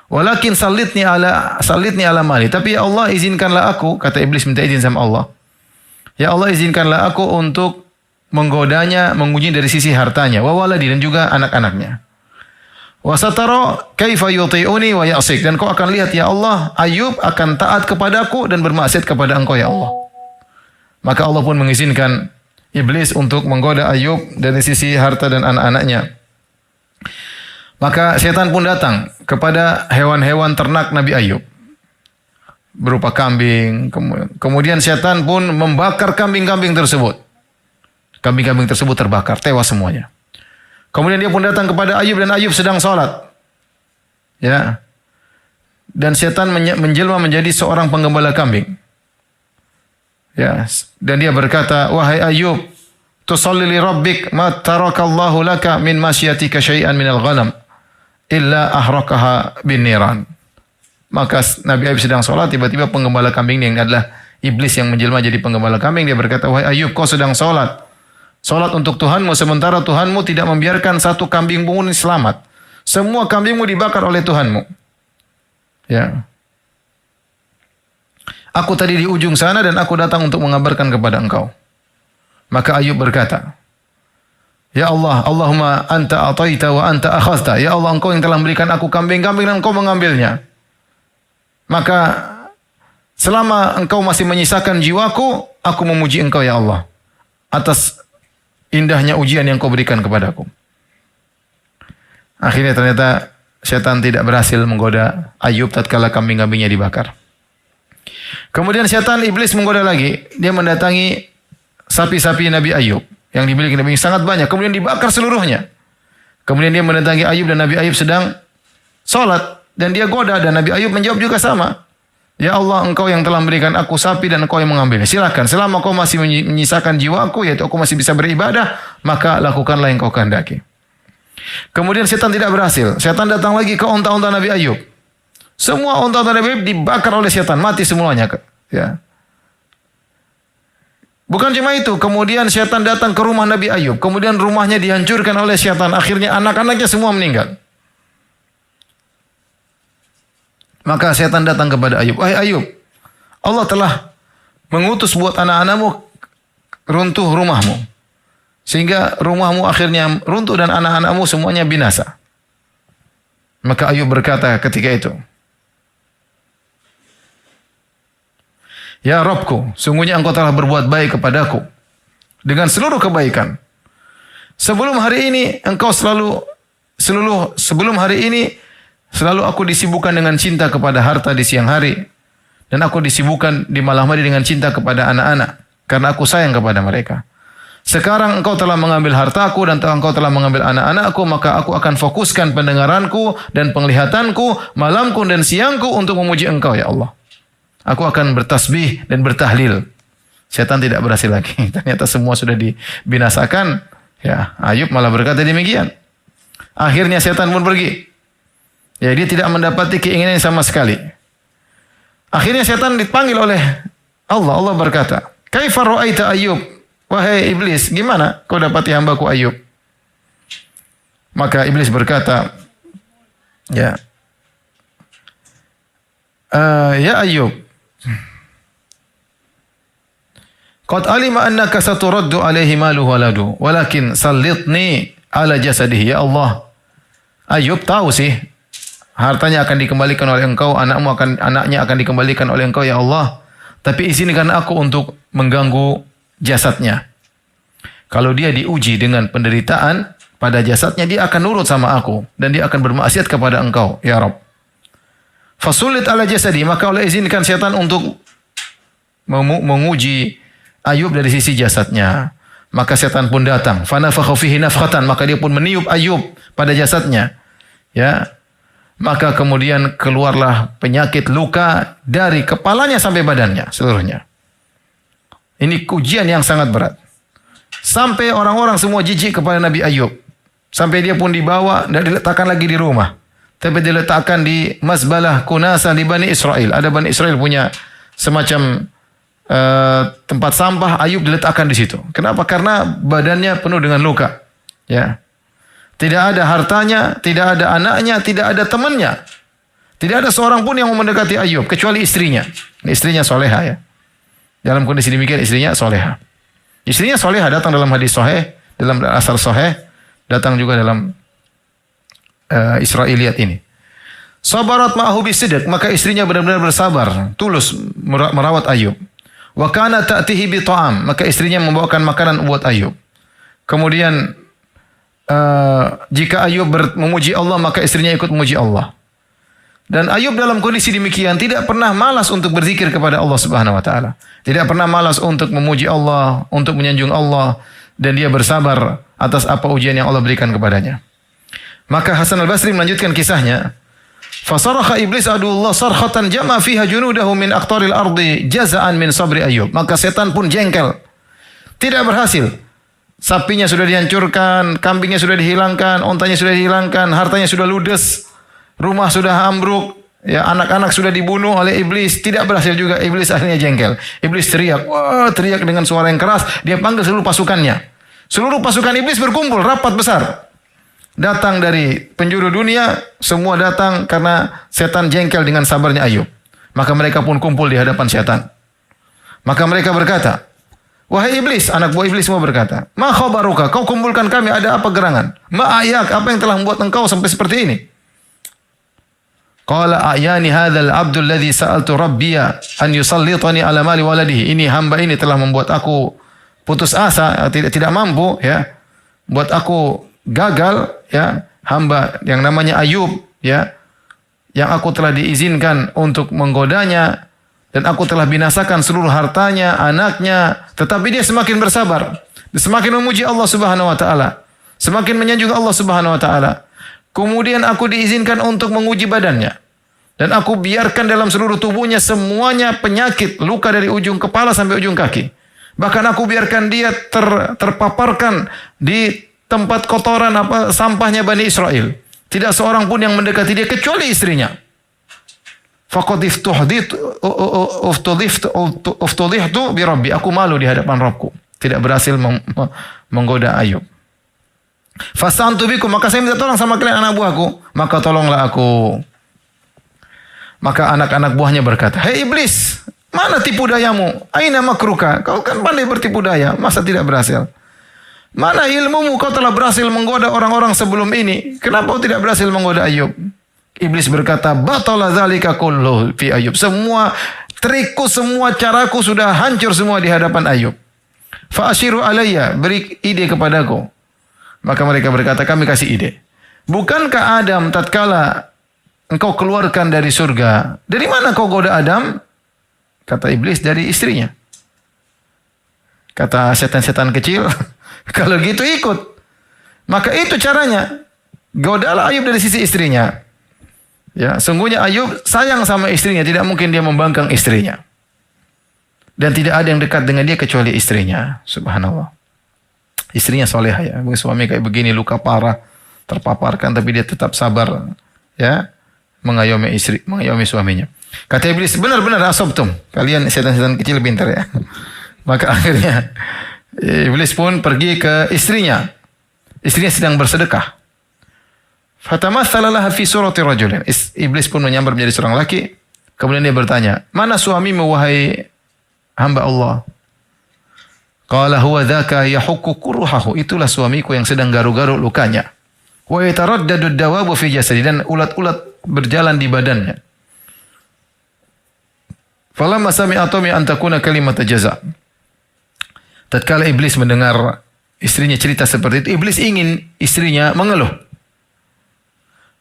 Walakin sallitni ala mali. Tapi ya Allah, izinkanlah aku, kata iblis minta izin sama Allah. Ya Allah, izinkanlah aku untuk menggodanya, menguji dari sisi hartanya, wa waladi, dan juga anak-anaknya. Wa satara kaifa yuti'uni wa ya'sik, dan kau akan lihat ya Allah, Ayub akan taat kepadaku dan bermaksiat kepada engkau ya Allah. Maka Allah pun mengizinkan iblis untuk menggoda Ayub dari sisi harta dan anak-anaknya. Maka setan pun datang kepada hewan-hewan ternak Nabi Ayub berupa kambing. Kemudian setan pun membakar kambing-kambing tersebut. Kambing-kambing tersebut terbakar, tewas semuanya. Kemudian dia pun datang kepada Ayub dan Ayub sedang sholat. Ya. Dan setan menjelma menjadi seorang penggembala kambing. Ya. Dan dia berkata, wahai Ayub, tusalli li rabbik ma tarakallahu laka min masyiatika syai'an minal ghanam illa ahraqaha bin niran. Maka Nabi Ayub sedang sholat, tiba-tiba penggembala kambing yang adalah iblis yang menjelma jadi penggembala kambing, dia berkata, wahai Ayub, kau sedang sholat. Sholat untuk Tuhanmu, sementara Tuhanmu tidak membiarkan satu kambing pun selamat. Semua kambingmu dibakar oleh Tuhanmu. Ya. Aku tadi di ujung sana dan aku datang untuk mengabarkan kepada engkau. Maka Ayub berkata, ya Allah, Allahumma anta ataita wa anta akhazta. Ya Allah, engkau yang telah memberikan aku kambing-kambing dan engkau mengambilnya. Maka selama engkau masih menyisakan jiwaku, aku memuji engkau ya Allah atas indahnya ujian yang kau berikan kepadaku. Akhirnya ternyata setan tidak berhasil menggoda Ayub tatkala kambing-kambingnya dibakar. Kemudian setan iblis menggoda lagi. Dia mendatangi sapi-sapi Nabi Ayub yang dimiliki Nabi sangat banyak. Kemudian dibakar seluruhnya. Kemudian dia mendatangi Ayub dan Nabi Ayub sedang sholat. Dan dia goda dan Nabi Ayub menjawab juga sama. Ya Allah, engkau yang telah memberikan aku sapi dan engkau yang mengambilnya. Silakan, selama kau masih menyisakan jiwaku, yaitu aku masih bisa beribadah, maka lakukanlah yang kau kehendaki. Kemudian setan tidak berhasil. Setan datang lagi ke onta-onta Nabi Ayub. Semua onta-onta Nabi Ayub dibakar oleh setan, mati semuanya. Ya. Bukan cuma itu, kemudian setan datang ke rumah Nabi Ayub. Kemudian rumahnya dihancurkan oleh setan. Akhirnya anak-anaknya semua meninggal. Maka setan datang kepada Ayub. Wahai Ayub, Allah telah mengutus buat anak-anakmu runtuh rumahmu. Sehingga rumahmu akhirnya runtuh dan anak-anakmu semuanya binasa. Maka Ayub berkata ketika itu, ya Rabbku, sungguhnya engkau telah berbuat baik kepadaku dengan seluruh kebaikan. Sebelum hari ini selalu aku disibukkan dengan cinta kepada harta di siang hari. Dan aku disibukkan di malam hari dengan cinta kepada anak-anak. Karena aku sayang kepada mereka. Sekarang engkau telah mengambil hartaku dan engkau telah mengambil anak-anakku. Maka aku akan fokuskan pendengaranku dan penglihatanku, malamku dan siangku untuk memuji engkau ya Allah. Aku akan bertasbih dan bertahlil. Setan tidak berhasil lagi. Ternyata semua sudah dibinasakan. Ya, Ayub malah berkata demikian. Akhirnya setan pun pergi. Ya, dia tidak mendapati keinginannya sama sekali. Akhirnya setan dipanggil oleh Allah. Allah berkata, "Kaifa ra'aita Ayub?" Wahai iblis, gimana kau dapati hambaku Ayub? Maka iblis berkata, ya Ayub, qad alima annaka saturaddu alaihi maluhu waladu, walakin sallitni ala jasadihi. Ya Allah, Ayub tahu sih hartanya akan dikembalikan oleh engkau, anaknya akan dikembalikan oleh engkau ya Allah. Tapi izinkan aku untuk mengganggu jasadnya. Kalau dia diuji dengan penderitaan pada jasadnya, dia akan nurut sama aku dan dia akan bermaksiat kepada engkau ya Rabb. Fasulit ala jasadi, maka Allah izinkan setan untuk menguji Ayub dari sisi jasadnya. Maka setan pun datang. Fanafakha fihi nafkhatan, maka dia pun meniup Ayub pada jasadnya. Ya. Maka kemudian keluarlah penyakit luka dari kepalanya sampai badannya seluruhnya. Ini ujian yang sangat berat. Sampai orang-orang semua jijik kepada Nabi Ayub. Sampai dia pun dibawa dan diletakkan lagi di rumah. Tapi diletakkan di Mazbalah Kunasa di Bani Israel. Ada Bani Israel punya semacam tempat sampah, Ayub diletakkan di situ. Kenapa? Karena badannya penuh dengan luka. Ya. Tidak ada hartanya, tidak ada anaknya, tidak ada temannya. Tidak ada seorang pun yang mau mendekati Ayub kecuali istrinya. Istrinya soleha ya. Dalam kondisi demikian istrinya soleha. Istrinya solehah, datang dalam hadis sahih, dalam asar sahih, datang juga dalam Israiliyat ini. Sabarat ma'ahu bisidq, maka istrinya benar-benar bersabar, tulus merawat Ayub. Wa kana ta'tihi bi ta'am, maka istrinya membawakan makanan buat Ayub. Kemudian jika Ayub memuji Allah, maka istrinya ikut memuji Allah. Dan Ayub dalam kondisi demikian tidak pernah malas untuk berzikir kepada Allah Subhanahu wa taala. Tidak pernah malas untuk memuji Allah, untuk menyanjung Allah, dan dia bersabar atas apa ujian yang Allah berikan kepadanya. Maka Hasan al-Basri melanjutkan kisahnya. Fasarakha iblis aduullah sarkhatan jama fiha junudahu min aqtaril ardi jazaan min sabri Ayub. Maka setan pun jengkel. Tidak berhasil. Sapinya sudah dihancurkan, kambingnya sudah dihilangkan, ontanya sudah dihilangkan, hartanya sudah ludes. Rumah sudah ambruk, ya, anak-anak sudah dibunuh oleh iblis, tidak berhasil juga. Iblis akhirnya jengkel. Iblis teriak, wah, teriak dengan suara yang keras. Dia panggil seluruh pasukannya. Seluruh pasukan iblis berkumpul, rapat besar. Datang dari penjuru dunia, semua datang karena setan jengkel dengan sabarnya Ayub. Maka mereka pun kumpul di hadapan setan. Maka mereka berkata, wahai iblis, anak buah iblis semua berkata, ma khabaruka, kau kumpulkan kami, ada apa gerangan? Ma ayak, apa yang telah membuat engkau sampai seperti ini? Qala ayani hadzal abdul ladzi sa'altu rabbiya an yusallitani ala mali waladihi. Ini hamba ini telah membuat aku putus asa, tidak mampu, ya. Buat aku gagal, ya. Hamba yang namanya Ayub, ya. Yang aku telah diizinkan untuk menggodanya dan aku telah binasakan seluruh hartanya, anaknya, tetapi dia semakin bersabar, semakin memuji Allah Subhanahu wa taala, semakin menyanjung Allah Subhanahu wa taala. Kemudian aku diizinkan untuk menguji badannya. Dan aku biarkan dalam seluruh tubuhnya semuanya penyakit, luka dari ujung kepala sampai ujung kaki. Bahkan aku biarkan dia terpaparkan di tempat kotoran sampahnya Bani Israel. Tidak seorang pun yang mendekati dia kecuali istrinya. Faqad uftudihtu bi Rabbi. Aku malu di hadapan Rabbku. Tidak berhasil menggoda Ayub. Fastantu bikum, maka saya minta tolong sama kalian anak buahku, maka tolonglah aku. Maka anak-anak buahnya berkata, hei iblis, mana tipu dayamu? Aina makruka? Kau kan pandai bertipu daya, masa tidak berhasil? Mana ilmumu? Kau telah berhasil menggoda orang-orang sebelum ini. Kenapa kau tidak berhasil menggoda Ayub? Iblis berkata, batala dzalika kullu fi Ayub. Semua trikku, semua caraku sudah hancur semua di hadapan Ayub. Fa asyiru alayya, beri ide kepadaku. Maka mereka berkata, kami kasih ide. Bukankah Adam tatkala engkau keluarkan dari surga? Dari mana kau goda Adam? Kata iblis, dari istrinya. Kata setan-setan kecil, kalau gitu ikut. Maka itu caranya. Godalah Ayub dari sisi istrinya. Ya, sungguhnya Ayub sayang sama istrinya, tidak mungkin dia membangkang istrinya. Dan tidak ada yang dekat dengan dia kecuali istrinya. Subhanallah. Istrinya solehah, ya. Suami kayak begini, luka parah, terpaparkan, tapi dia tetap sabar, ya, mengayomi istri, mengayomi suaminya. Kata iblis, benar-benar asabtum. Kalian setan-setan kecil pintar, ya. Maka akhirnya iblis pun pergi ke istrinya. Istrinya sedang bersedekah. Fatamatsala laha fi surati rajulin. Iblis pun menyamar menjadi seorang laki. Kemudian dia bertanya, mana suamimu wahai hamba Allah? Qala huwa dzaka yahukku kurhahu. Itulah suamiku yang sedang garuk-garuk lukanya. Wa yataraddadu ad-dawabu fi jasadi, dan ulat-ulat berjalan di badannya. Falamma sami'atu min an takuna kalimat jaza. Tatkala iblis mendengar istrinya cerita seperti itu, iblis ingin istrinya mengeluh.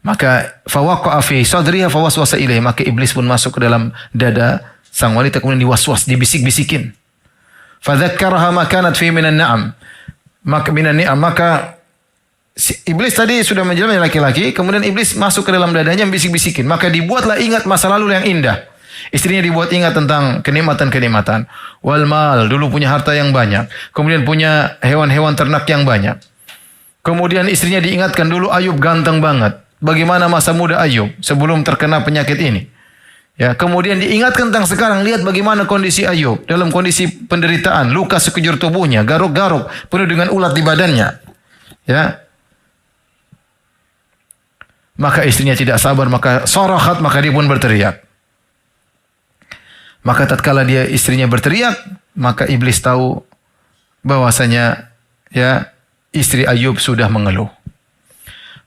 Maka fawaqa'a fi sadriha fawaswasa ilaihi, maka iblis pun masuk ke dalam dada sang wanita, kemudian diwaswas, dibisik-bisikin. Fadzakkaraha ma kanat fi minan na'am. Maka iblis tadi sudah menjelma laki-laki, kemudian iblis masuk ke dalam dadanya bisik-bisikin. Maka dibuatlah ingat masa lalu yang indah. Istrinya dibuat ingat tentang kenikmatan-kenikmatan. Wal mal, dulu punya harta yang banyak. Kemudian punya hewan-hewan ternak yang banyak. Kemudian istrinya diingatkan dulu Ayub ganteng banget. Bagaimana masa muda Ayub sebelum terkena penyakit ini. Ya, kemudian diingatkan tentang sekarang, lihat bagaimana kondisi Ayub dalam kondisi penderitaan, luka sekujur tubuhnya, garuk-garuk, penuh dengan ulat di badannya. Ya. Maka istrinya tidak sabar, maka sarahat, maka dia pun berteriak. Maka tatkala istrinya berteriak, maka iblis tahu bahwasanya ya istri Ayub sudah mengeluh.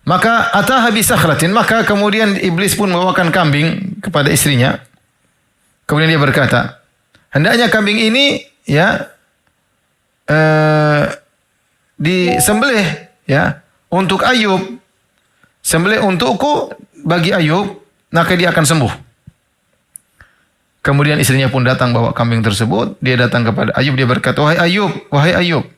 Maka ataha bi sakhratin, maka kemudian iblis pun membawakan kambing kepada istrinya. Kemudian dia berkata, hendaknya kambing ini ya disembelih ya untuk Ayub. Sembelih untukku bagi Ayub, maka dia akan sembuh. Kemudian istrinya pun datang bawa kambing tersebut. Dia datang kepada Ayub, dia berkata, wahai Ayub,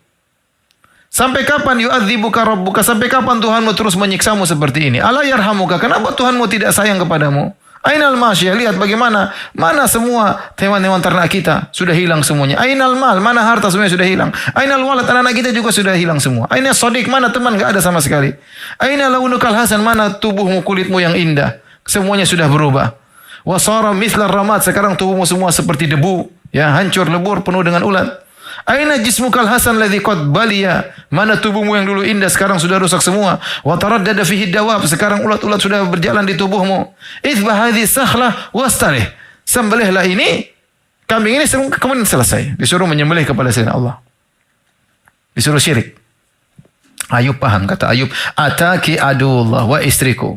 sampai kapan yu'adzibuka rabbuka? Sampai kapan Tuhanmu terus menyiksamu seperti ini? Ala yarhamuka? Kenapa Tuhanmu tidak sayang kepadamu? Ainal masyiyah? Lihat bagaimana. Mana semua hewan-hewan ternak kita? Sudah hilang semuanya. Ainal mal? Mana harta semuanya sudah hilang. Ainal walad? Anak-anak kita juga sudah hilang semua. Ainal sadiq? Mana teman? Enggak ada sama sekali. Ainal launukal hasan? Mana tubuhmu, kulitmu yang indah? Semuanya sudah berubah. Wasara mislar ramad? Sekarang tubuhmu semua seperti debu. Ya, hancur lebur penuh dengan ulat. Aina jismukal hasan ladzi qad baliya? Mana tubuhmu yang dulu indah sekarang sudah rusak semua. Wa taraddada fihi dawab? Sekarang ulat-ulat sudah berjalan di tubuhmu. Idhbah hadhihi sakhlah wastarih? Sembelihlah ini kambing ini, kemudian selesai. Disuruh menyembelih kepada selain Allah. Disuruh syirik. Ayub paham, kata Ayub, ataki adullah wa istriku.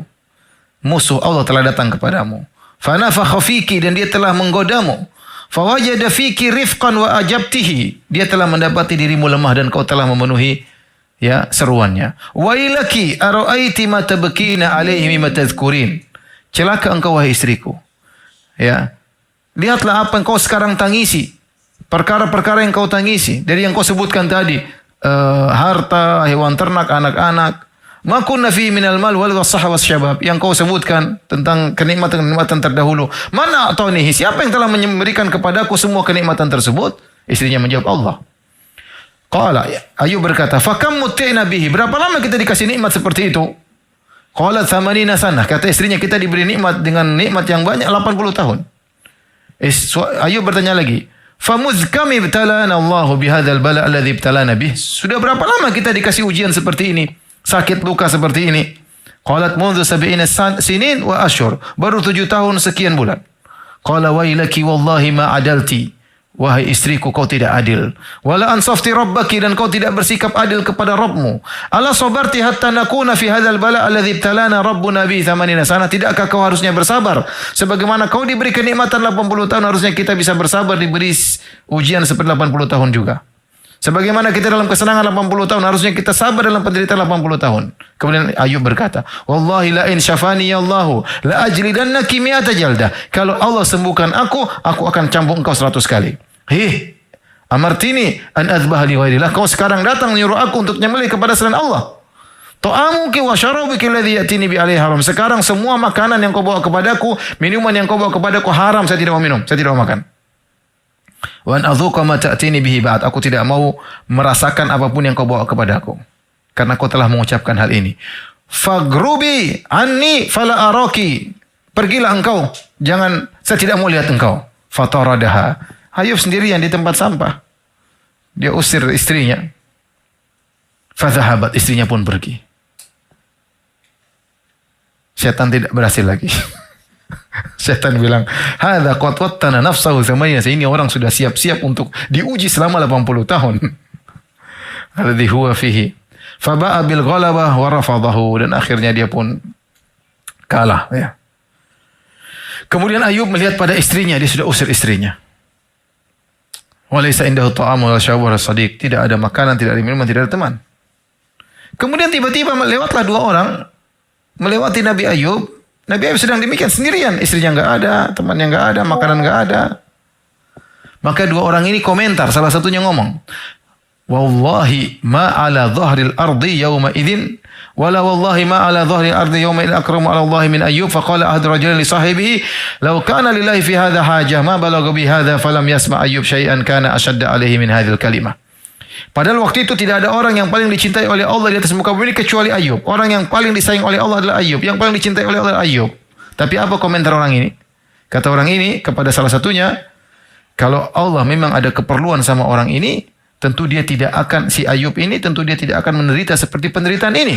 Musuh Allah telah datang kepadamu. Fanafakha fiki, dan dia telah menggodamu. Fawajada fiki rifqan wa ajabtihi. Dia telah mendapati dirimu lemah dan kau telah memenuhi ya seruannya. Wailaki ara'aiti ma tabkina alaihi mimma tadhkurin? Celaka engkau wahai istriku. Ya. Lihatlah apa yang kau sekarang tangisi. Perkara-perkara yang kau tangisi dari yang kau sebutkan tadi, harta, hewan ternak, anak-anak. Ma kunna fi minal mal wal wasah wasyabab, yang kau sebutkan tentang kenikmatan-kenikmatan terdahulu. Mana atonihi? Siapa yang telah memberikan kepadaku semua kenikmatan tersebut? Istrinya menjawab, Allah. Qala, Ayub berkata, fakam muti'na bihi? Berapa lama kita dikasih nikmat seperti itu? Qala thamanina sanah. Kata istrinya, kita diberi nikmat dengan nikmat yang banyak 80 tahun. Ayub bertanya lagi, famuz kam ibtalana Allahu bihadzal bala alladzi ibtalana bih? Sudah berapa lama kita dikasih ujian seperti ini? Sakit luka seperti ini. Qalat mundu sab'ina sinin wa ashhur. Baru 7 tahun sekian bulan. Qala wailaki wallahi ma adalti. Wahai istriku, kau tidak adil. Wala ansafti rabbaki, dan kau tidak bersikap adil kepada Rabbmu. Ala sabarti hatta nakuna fi hadzal bala alladzi ibtalana rabbuna bi 80 sana? Tidakkah kau harusnya bersabar? Sebagaimana kau diberi kenikmatan 80 tahun, harusnya kita bisa bersabar diberi ujian seperti 80 tahun juga. Sebagaimana kita dalam kesenangan 80 tahun, harusnya kita sabar dalam penderitaan 80 tahun. Kemudian Ayub berkata, wallahi la in syafani ya Allahu la ajlidannaki mi'ata jaldah. Kalau Allah sembuhkan aku akan cambuk engkau 100 kali. Amartini an adzbah li ghairillah. Kau sekarang datang menyuruh aku untuk nyembelih kepada selain Allah. Ta'amuki wa syarabuki alladhi ya'tini bi alaihi haram. Sekarang semua makanan yang kau bawa kepadaku, minuman yang kau bawa kepadaku haram, saya tidak mau minum, saya tidak mau makan. Wa an adzuqa ma ta'tini bihi ba'd. Aku tidak mau merasakan apapun yang kau bawa kepadaku, karena kau telah mengucapkan hal ini. Fagrubi anni fala araki. Pergilah engkau, jangan, saya tidak mau lihat engkau. Fataradaha. Ayub sendirian di tempat sampah. Dia usir istrinya. Fadhahabat, istrinya pun pergi. Setan tidak berhasil lagi. Setan bilang, hadza qad wattana nafsahu thamanina. Ini orang sudah siap-siap untuk diuji selama 80 tahun. Alladhi huwa fihi. Faba'a bil ghalabah wa rafadahu. Dan akhirnya dia pun kalah. Ya. Kemudian Ayub melihat pada istrinya, dia sudah usir istrinya. Walaysa indahu ta'amun wa syarabun wa sadiq. Tidak ada makanan, tidak ada minuman, tidak ada teman. Kemudian tiba-tiba lewatlah 2 orang melewati Nabi Ayub. Nabi Ayub sedang demikian sendirian, istrinya enggak ada, temannya enggak ada, makanan enggak ada. Maka 2 orang ini komentar, salah satunya ngomong, wallahi ma ala dhahril ardi yawma idzin wala wallahi ma ala dhahril ardi yawma idzin akramu ala Allah min Ayyub. Faqala ahad rajulin li sahibihi law kana lillahi fi hadha hajah ma balagha bi hadha falam yasma Ayyub syai'an kana ashadda alaihi min hadhil kalimah. Padahal waktu itu tidak ada orang yang paling dicintai oleh Allah di atas muka bumi kecuali Ayub. Orang yang paling disayang oleh Allah adalah Ayub. Yang paling dicintai oleh Allah adalah Ayub. Tapi apa komentar orang ini? Kata orang ini kepada salah satunya, kalau Allah memang ada keperluan sama orang ini, tentu dia tidak akan, si Ayub ini tentu dia tidak akan menderita seperti penderitaan ini.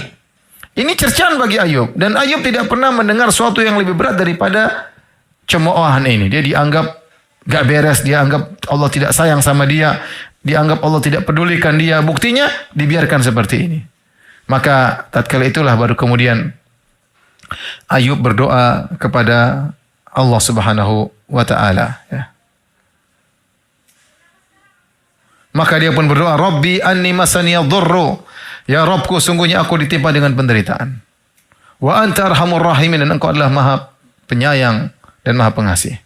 Ini cercaan bagi Ayub. Dan Ayub tidak pernah mendengar sesuatu yang lebih berat daripada cemoohan ini. Dia dianggap gak beres, dia anggap Allah tidak sayang sama dia. dianggap Allah tidak pedulikan dia, buktinya dibiarkan seperti ini. Maka tatkala itulah baru kemudian Ayub berdoa kepada Allah Subhanahu wa taala, ya. Maka dia pun berdoa, Rabbi anni masaniyadh-dhurru. Ya Rabbku, sungguhnya aku ditimpa dengan penderitaan. Wa anta arhamur rahimin, dan engkau adalah maha penyayang dan maha pengasih.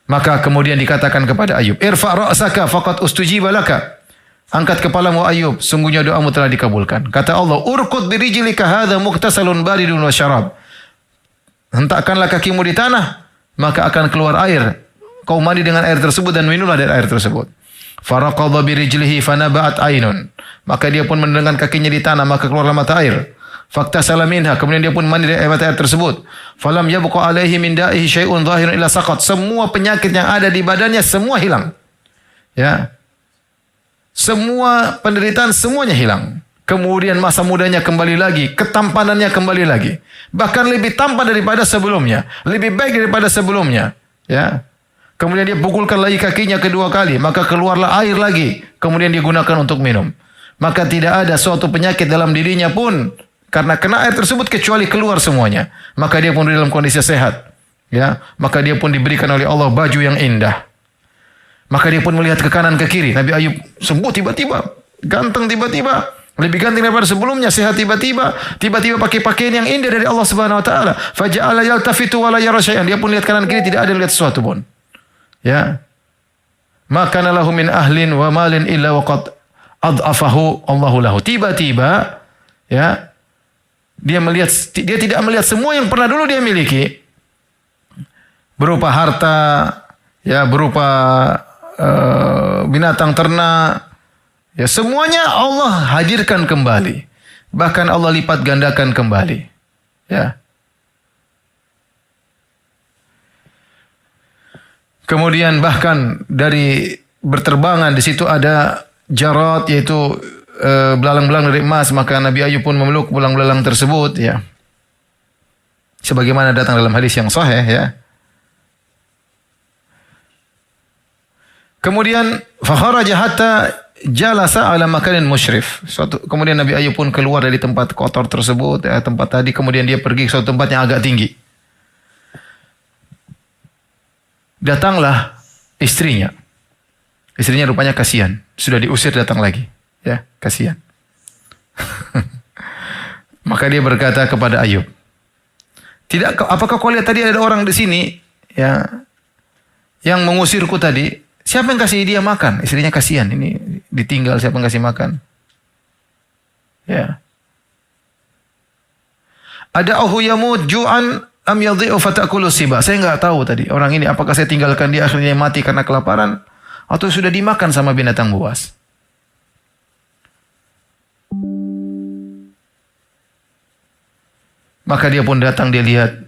Maka kemudian dikatakan kepada Ayub, irfa' ra'saka faqad ustujiba laka. Angkat kepalamu Ayub, sungguhnya doamu telah dikabulkan. Kata Allah, urkud birijlika hadha muktasalun baridun wa syarab. Hentakkanlah kakimu di tanah, maka akan keluar air. Kau mandi dengan air tersebut dan minumlah dari air tersebut. Faraqadha birijlihi fanaba'at ainun. Maka dia pun menendangkan kakinya di tanah, maka keluarlah mata air. Faktasala minha, kemudian dia pun mandi dari mata air tersebut. Falam yabqa alaihi min da'ihi syai'un zahirun illa saqat. Semua penyakit yang ada di badannya semua hilang. Ya. Semua penderitaan semuanya hilang. Kemudian masa mudanya kembali lagi, ketampanannya kembali lagi. Bahkan lebih tampan daripada sebelumnya, lebih baik daripada sebelumnya. Ya. Kemudian dia pukulkan lagi kakinya kedua kali, maka keluarlah air lagi. Kemudian digunakan untuk minum. Maka tidak ada suatu penyakit dalam dirinya pun karena kena air tersebut kecuali keluar semuanya. Maka dia pun dalam kondisi sehat. Ya, maka dia pun diberikan oleh Allah baju yang indah. Maka dia pun melihat ke kanan ke kiri. Nabi Ayub sembuh tiba-tiba, ganteng tiba-tiba, lebih ganteng daripada sebelumnya, sehat tiba-tiba, tiba-tiba pakai pakaian yang indah dari Allah Subhanahu wa taala. Faja'ala yaltafitu wa la yara syai'an. Dia pun lihat kanan kiri, tidak ada lihat sesuatu pun. Ya. Maka lahu min ahlin wa malin illa waqad adhafahu Allahu lahu. Tiba-tiba, ya, dia tidak melihat semua yang pernah dulu dia miliki, berupa harta, ya, berupa binatang ternak, ya, semuanya Allah hadirkan kembali, bahkan Allah lipat gandakan kembali, ya. Kemudian bahkan dari berterbangan di situ ada jarad, yaitu belalang-belalang dari emas. Maka Nabi Ayub pun memeluk belalang-belalang tersebut, ya. Sebagaimana datang dalam hadis yang sahih, ya. Kemudian fakharaja hatta jalasa ala makanin musyrif. Kemudian Nabi Ayub pun keluar dari tempat kotor tersebut, ya, tempat tadi. Kemudian dia pergi ke suatu tempat yang agak tinggi. Datanglah istrinya. Istrinya rupanya kasihan, sudah diusir datang lagi. Ya, kasihan. Maka dia berkata kepada Ayub, apakah kau lihat tadi ada orang di sini, ya, yang mengusirku tadi? Siapa yang kasih dia makan? Istrinya kasihan, ini ditinggal, siapa yang kasih makan? Ya. Ada yamut ju'an am yadhi'u fatakulu siba. Saya enggak tahu tadi orang ini apakah saya tinggalkan dia akhirnya mati karena kelaparan atau sudah dimakan sama binatang buas. Maka dia pun datang, dia lihat,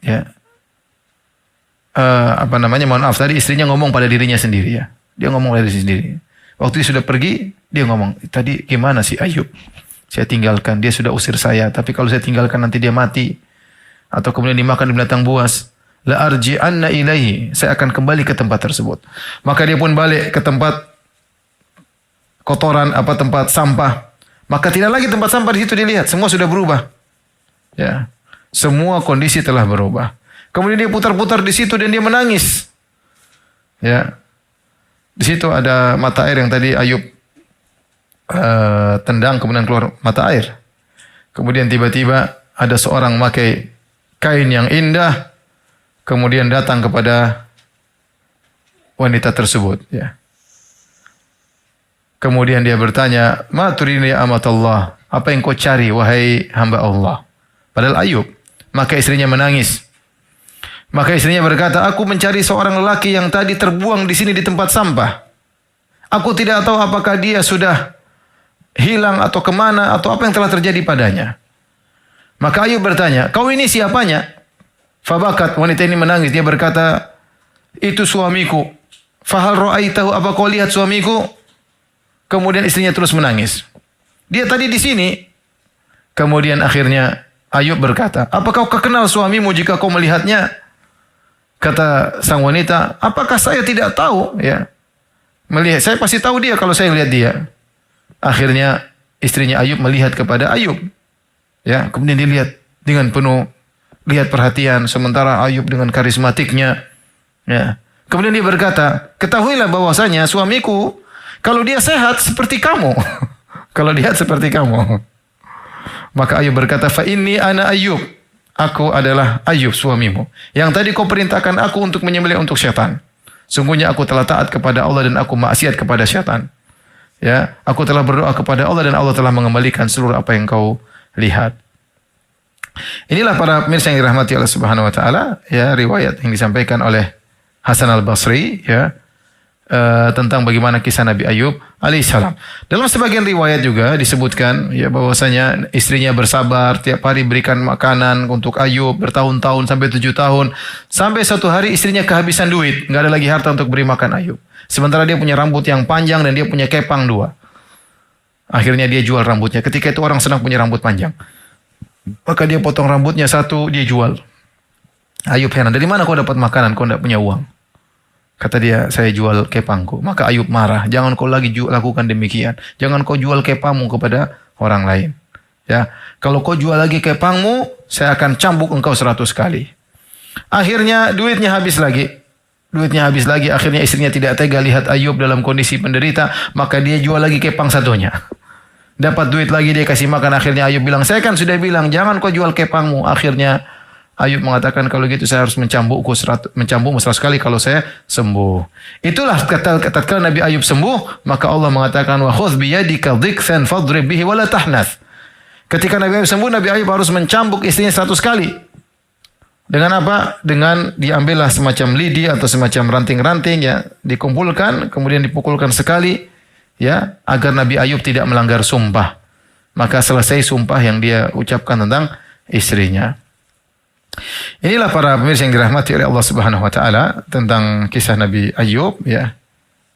ya, mohon maaf, tadi istrinya ngomong pada dirinya sendiri, ya. Dia ngomong pada dirinya sendiri. Waktu dia sudah pergi, dia ngomong, tadi gimana sih Ayub? Saya tinggalkan, dia sudah usir saya, tapi kalau saya tinggalkan nanti dia mati atau kemudian dimakan binatang buas. La arji'anna ilaihi, saya akan kembali ke tempat tersebut. Maka dia pun balik ke tempat kotoran, tempat sampah. Maka tidak lagi tempat sampah di situ dilihat, semua sudah berubah. Ya. Semua kondisi telah berubah. Kemudian dia putar-putar di situ dan dia menangis. Ya. Di situ ada mata air yang tadi Ayub tendang, kemudian keluar mata air. Kemudian tiba-tiba ada seorang memakai kain yang indah, kemudian datang kepada wanita tersebut. Ya. Kemudian dia bertanya, "Ma turini ya amatallah?" Apa yang kau cari wahai hamba Allah? Padahal Ayub. Maka istrinya menangis. Maka istrinya berkata, "Aku mencari seorang lelaki yang tadi terbuang di sini di tempat sampah. Aku tidak tahu apakah dia sudah hilang atau kemana atau apa yang telah terjadi padanya." Maka Ayub bertanya, "Kau ini siapanya?" Fabakat, wanita ini menangis. Dia berkata, "Itu suamiku." Fahal ra'aitahu, apa kau lihat suamiku? Kemudian istrinya terus menangis. Dia tadi di sini. Kemudian akhirnya Ayub berkata, "Apakah kau kenal suamimu jika kau melihatnya?" Kata sang wanita, "Apakah saya tidak tahu?" Ya. Melihat, saya pasti tahu dia kalau saya lihat dia. Akhirnya istrinya Ayub melihat kepada Ayub. Ya, kemudian dilihat dengan penuh lihat perhatian, sementara Ayub dengan karismatiknya, ya. Kemudian dia berkata, ketahuilah bahwasanya suamiku kalau dia sehat seperti kamu. Kalau dia seperti kamu. Maka Ayub berkata, fa inni ana Ayub. Aku adalah Ayub suamimu. Yang tadi kau perintahkan aku untuk menyembelih untuk syaitan. Sungguhnya aku telah taat kepada Allah dan aku maksiat kepada syaitan. Ya, aku telah berdoa kepada Allah dan Allah telah mengembalikan seluruh apa yang kau lihat. Inilah para pemirsa yang dirahmati Allah Subhanahu wa taala, ya, riwayat yang disampaikan oleh Hasan Al-Basri, ya, tentang bagaimana kisah Nabi Ayub alaihissalam. Dalam sebagian riwayat juga disebutkan, ya, bahwasanya istrinya bersabar, tiap hari berikan makanan untuk Ayub bertahun-tahun sampai 7 tahun. Sampai suatu hari istrinya kehabisan duit, nggak ada lagi harta untuk beri makan Ayub. Sementara dia punya rambut yang panjang dan dia punya kepang 2. Akhirnya dia jual rambutnya. Ketika itu orang senang punya rambut panjang. Maka dia potong rambutnya 1, dia jual. Ayub heran, dari mana kau dapat makanan, kau tidak punya uang? Kata dia, saya jual kepangku. Maka Ayub marah, jangan kau lagi lakukan demikian. Jangan kau jual kepangmu kepada orang lain. Ya, kalau kau jual lagi kepangmu, saya akan cambuk engkau 100 kali. Akhirnya duitnya habis lagi. Akhirnya istrinya tidak tega lihat Ayub dalam kondisi penderita, maka dia jual lagi kepang satunya. Dapat duit lagi, dia kasih makan. Akhirnya Ayub bilang, saya kan sudah bilang jangan kau jual kepangmu. Akhirnya Ayub mengatakan, kalau gitu saya harus mencambukmu 100 kali kalau saya sembuh. Itulah tatkala Nabi Ayub sembuh, maka Allah mengatakan, wa khudh biyadika dhiksan fadrib bihi wa la tahnath. Ketika Nabi Ayub sembuh, Nabi Ayub harus mencambuk istrinya 100 kali. Dengan apa? Dengan diambillah semacam lidi atau semacam ranting-ranting, ya, dikumpulkan, kemudian dipukulkan sekali, ya, agar Nabi Ayub tidak melanggar sumpah. Maka selesai sumpah yang dia ucapkan tentang istrinya. Inilah para pemirsa yang dirahmati oleh Allah Subhanahu wa taala tentang kisah Nabi Ayub, ya,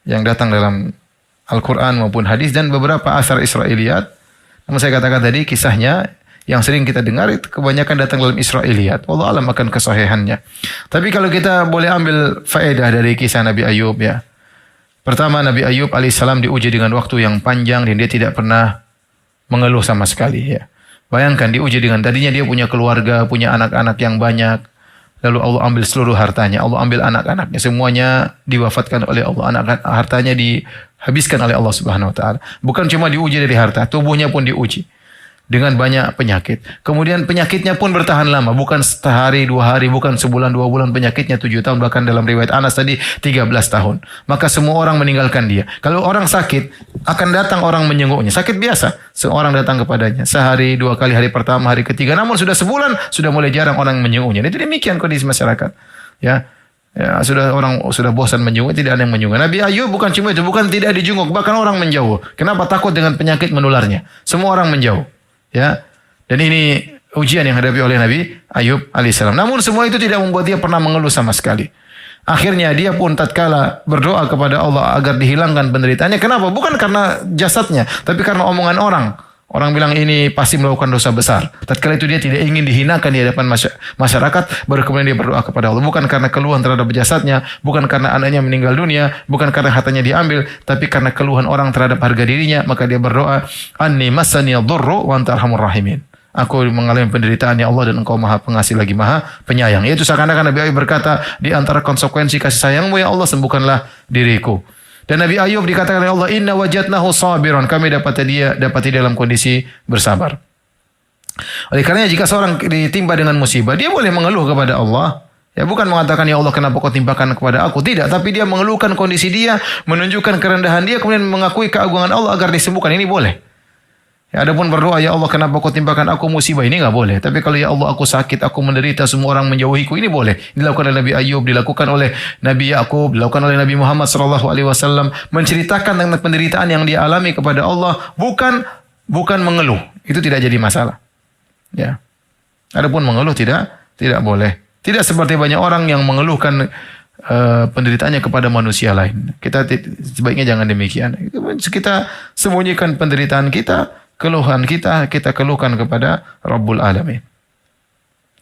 yang datang dalam Al-Qur'an maupun hadis dan beberapa asar Israiliyat. Namun saya katakan tadi kisahnya yang sering kita dengar itu kebanyakan datang dalam Israiliyat. Wallahu alam akan kesahihannya. Tapi kalau kita boleh ambil faedah dari kisah Nabi Ayub, ya. Pertama, Nabi Ayub alaihissalam diuji dengan waktu yang panjang dan dia tidak pernah mengeluh sama sekali, ya. Bayangkan diuji dengan tadinya dia punya keluarga, punya anak-anak yang banyak. Lalu Allah ambil seluruh hartanya, Allah ambil anak-anaknya, semuanya diwafatkan oleh Allah. Hartanya dihabiskan oleh Allah Subhanahu wa taala. Bukan cuma diuji dari harta, tubuhnya pun diuji dengan banyak penyakit. Kemudian penyakitnya pun bertahan lama, bukan sehari, 2 hari, bukan sebulan, 2 bulan, penyakitnya 7 tahun, bahkan dalam riwayat Anas tadi 13 tahun. Maka semua orang meninggalkan dia. Kalau orang sakit, akan datang orang menjenguknya. Sakit biasa, seorang datang kepadanya. Sehari, 2 kali, hari pertama, hari ketiga. Namun sudah sebulan, sudah mulai jarang orang menjenguknya. Itu demikian kondisi masyarakat. Ya, sudah bosan menjenguk, tidak ada yang menjenguk. Nabi Ayub bukan cuma itu, bukan tidak dijenguk, bahkan orang menjauh. Kenapa? Takut dengan penyakit menularnya. Semua orang menjauh. Ya, dan ini ujian yang dihadapi oleh Nabi Ayub alaihissalam. Namun semua itu tidak membuat dia pernah mengeluh sama sekali. Akhirnya dia pun tatkala berdoa kepada Allah agar dihilangkan penderitaannya. Kenapa? Bukan karena jasadnya, tapi karena omongan orang. Orang bilang ini pasti melakukan dosa besar. Tatkala itu dia tidak ingin dihinakan di hadapan masyarakat, baru kemudian dia berdoa kepada Allah. Bukan karena keluhan terhadap jasadnya, bukan karena anaknya meninggal dunia, bukan karena hartanya diambil, tapi karena keluhan orang terhadap harga dirinya, maka dia berdoa, Anni massani dhurru wa anta arhamur rahimin. Aku mengalami penderitaan, ya Allah, dan Engkau Maha Pengasih lagi Maha Penyayang. Yaitu seakan-akan Nabi Ayub berkata, di antara konsekuensi kasih sayang-Mu, ya Allah, sembuhkanlah diriku. Dan Nabi Ayub dikatakan oleh Allah, inna wajadnahu sabiran. Kami dapati dalam kondisi bersabar. Oleh karenanya jika seorang ditimpa dengan musibah, dia boleh mengeluh kepada Allah. Ya, bukan mengatakan, ya Allah kenapa kau timpakan kepada aku. Tidak, tapi dia mengeluhkan kondisi dia, menunjukkan kerendahan dia, kemudian mengakui keagungan Allah agar disembuhkan. Ini boleh. Ya, adapun berdoa, ya Allah kenapa kau timpakan aku musibah, ini enggak boleh. Tapi kalau ya Allah aku sakit, aku menderita, semua orang menjauhiku, ini boleh. Dilakukan oleh Nabi Ayub, dilakukan oleh Nabi Yakub, dilakukan oleh Nabi Muhammad SAW, menceritakan tentang penderitaan yang dia alami kepada Allah, bukan mengeluh. Itu tidak jadi masalah. Ya. Adapun mengeluh tidak boleh. Tidak seperti banyak orang yang mengeluhkan penderitaannya kepada manusia lain. Kita sebaiknya jangan demikian. Kita sembunyikan penderitaan kita, keluhan kita keluhkan kepada Rabbul Alamin.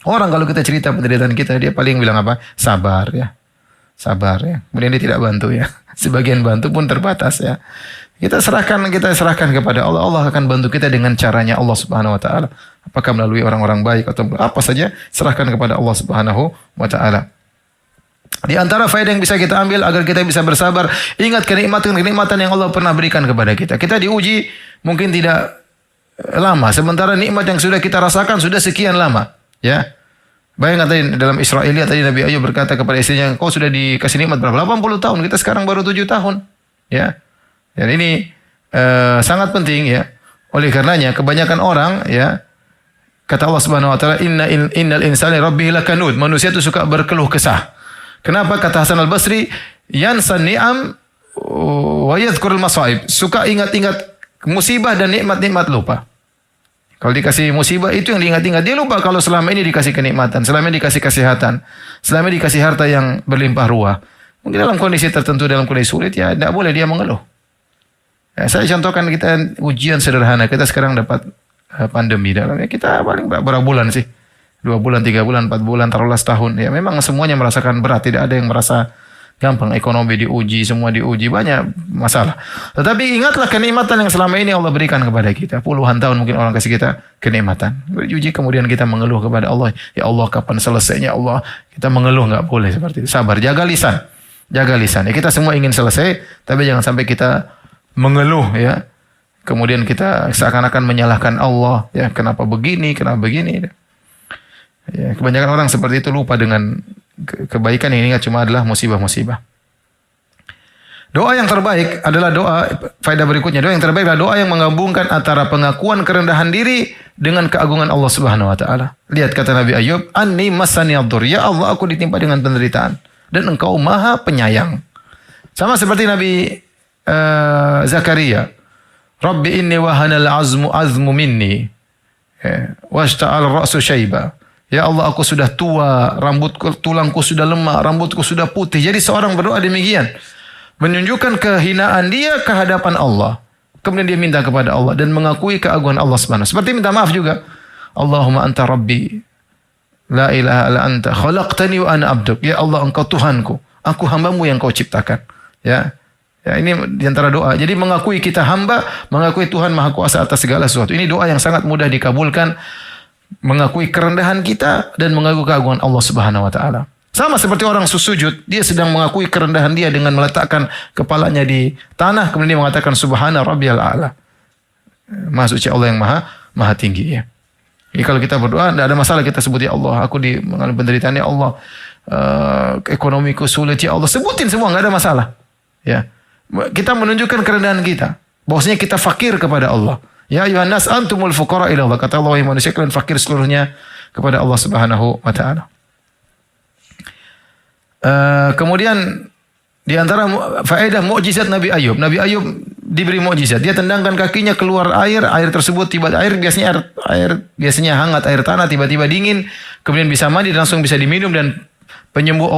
Orang kalau kita cerita penderitaan kita, dia paling bilang apa? Sabar, ya. sabar ya. Kemudian dia tidak bantu ya. Sebagian bantu pun terbatas ya. Kita serahkan kepada Allah. Allah akan bantu kita dengan caranya Allah Subhanahu wa taala. Apakah melalui orang-orang baik atau apa saja, serahkan kepada Allah Subhanahu wa taala. Di antara faedah yang bisa kita ambil agar kita bisa bersabar, ingat kenikmatan yang Allah pernah berikan kepada kita. Kita diuji mungkin tidak lama, sementara nikmat yang sudah kita rasakan sudah sekian lama, ya. Bayangkan tadi dalam Israiliyat tadi Nabi Ayub berkata kepada istrinya, "Kau sudah dikasih nikmat berapa? 80 tahun. Kita sekarang baru 7 tahun." Ya. Dan ini sangat penting ya. Oleh karenanya kebanyakan orang ya, kata Allah Subhanahu wa taala, innal insana rabbih lakanud. Manusia itu suka berkeluh kesah. Kenapa? Kata Hasan Al-Basri, yansan ni'am wa yadhkurul masaib. Suka ingat-ingat musibah dan nikmat-nikmat lupa. Kalau dikasih musibah itu yang diingat-ingat. Dia lupa kalau selama ini dikasih kenikmatan, selama ini dikasih kesehatan, selama ini dikasih harta yang berlimpah ruah. Mungkin dalam kondisi tertentu, dalam kondisi sulit ya tidak boleh dia mengeluh. Ya, saya contohkan kita ujian sederhana. Kita sekarang dapat pandemi dalamnya. Kita paling berapa bulan sih? 2 bulan, 3 bulan, 4 bulan, taruhlah setahun. Ya memang semuanya merasakan berat. Tidak ada yang merasa gampang. Ekonomi diuji, semua diuji. Banyak masalah. Tetapi ingatlah kenikmatan yang selama ini Allah berikan kepada kita. Puluhan tahun mungkin orang kasih kita kenikmatan. Diuji kemudian kita mengeluh kepada Allah. Ya Allah kapan selesainya Allah. Kita mengeluh nggak boleh seperti itu. Sabar, jaga lisan. Jaga lisan. Ya, kita semua ingin selesai. Tapi jangan sampai kita mengeluh ya. Kemudian kita seakan-akan menyalahkan Allah. Ya kenapa begini, kenapa begini. Ya, kebanyakan orang seperti itu lupa dengan kebaikan yang ingat cuma adalah musibah-musibah. Doa yang terbaik adalah doa, faedah berikutnya, doa yang terbaik adalah doa yang menggabungkan antara pengakuan kerendahan diri dengan keagungan Allah Subhanahu wa taala. Lihat kata Nabi Ayub, "Anni masaniyaddur." Ya Allah, aku ditimpa dengan penderitaan dan Engkau Maha Penyayang. Sama seperti Nabi Zakaria. Rabbi inni wahanal azmu minni washta'al ra'su syaiba. Ya Allah, aku sudah tua, tulangku sudah lemah, rambutku sudah putih. Jadi seorang berdoa demikian. Menunjukkan kehinaan dia ke hadapan Allah. Kemudian dia minta kepada Allah dan mengakui keagungan Allah Subhanahu. Seperti minta maaf juga. Allahumma anta rabbi. La ilaha illa anta. Khalaqtani wa ana abduk. Ya Allah, engkau Tuhanku. Aku hambamu yang kau ciptakan. Ya. Ya, ini diantara doa. Jadi mengakui kita hamba, mengakui Tuhan Maha Kuasa atas segala sesuatu. Ini doa yang sangat mudah dikabulkan. Mengakui kerendahan kita dan mengakui keagungan Allah Subhanahu wa taala. Sama seperti orang sujud, dia sedang mengakui kerendahan dia dengan meletakkan kepalanya di tanah kemudian dia mengatakan subhana rabbiyal a'la. Maha suci Allah yang maha tinggi ya. Jadi kalau kita berdoa tidak ada masalah kita sebut ya Allah, aku mengalami penderitaan ya Allah, ekonomiku sulit ya Allah, sebutin semua enggak ada masalah. Ya. Kita menunjukkan kerendahan kita, bahwasanya kita fakir kepada Allah. Ya ayuhan nas antumul fuqara ila Allah. Kata Allah, manusia kalian fakir seluruhnya kepada Allah Subhanahu wa taala. Kemudian di antara faedah mukjizat Nabi Ayub. Nabi Ayub diberi mukjizat. Dia tendangkan kakinya keluar air tersebut air biasanya hangat, air tanah tiba-tiba dingin, kemudian bisa mandi dan langsung bisa diminum dan penyembuh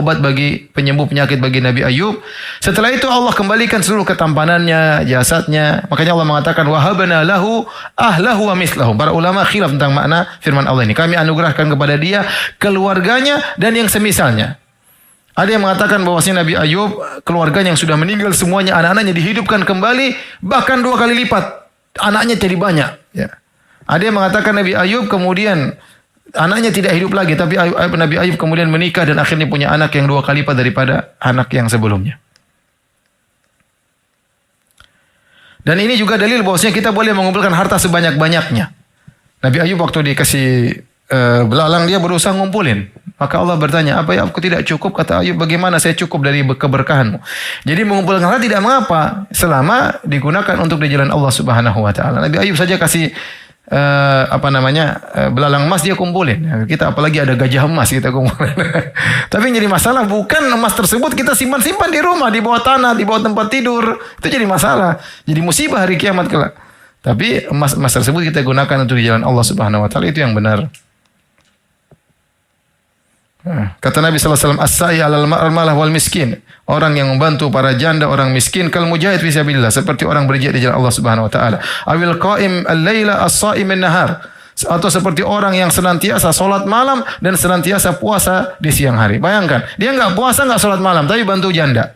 penyakit bagi Nabi Ayub. Setelah itu Allah kembalikan seluruh ketampanannya, jasadnya. Makanya Allah mengatakan wahabana lahu ahlahu wa mislahum. Para ulama khilaf tentang makna firman Allah ini. Kami anugerahkan kepada dia keluarganya dan yang semisalnya. Ada yang mengatakan bahwasanya Nabi Ayub keluarganya yang sudah meninggal semuanya anak-anaknya dihidupkan kembali bahkan 2 kali lipat. Anaknya jadi banyak, ya. Ada yang mengatakan Nabi Ayub kemudian anaknya tidak hidup lagi, tapi Nabi Ayub kemudian menikah dan akhirnya punya anak yang 2 kali lipat daripada anak yang sebelumnya. Dan ini juga dalil bahwasanya kita boleh mengumpulkan harta sebanyak-banyaknya. Nabi Ayub waktu dikasih belalang dia berusaha ngumpulin. Maka Allah bertanya, apa ya aku tidak cukup? Kata Ayub, bagaimana saya cukup dari keberkahanmu? Jadi mengumpulkan harta tidak mengapa selama digunakan untuk di jalan Allah Subhanahu wa taala. Nabi Ayub saja kasih belalang emas dia kumpulin. Kita apalagi ada gajah emas kita kumpulin. Tapi yang jadi masalah bukan emas tersebut kita simpan-simpan di rumah, di bawah tanah, di bawah tempat tidur. Itu jadi masalah. Jadi musibah hari kiamat kelak. Tapi emas tersebut kita gunakan untuk di jalan Allah Subhanahu wa taala, itu yang benar. Kata Nabi sallallahu alaihi wasallam, as-sa'i 'alal malah wal miskin. Orang yang membantu para janda, orang miskin, kal mujahid fi sabilillah, seperti orang berjihad di jalan Allah Subhanahu wa taala. Awil qa'im al-laila as-sha'im an-nahar. Atau seperti orang yang senantiasa sholat malam dan senantiasa puasa di siang hari. Bayangkan, dia nggak puasa, nggak sholat malam, tapi bantu janda.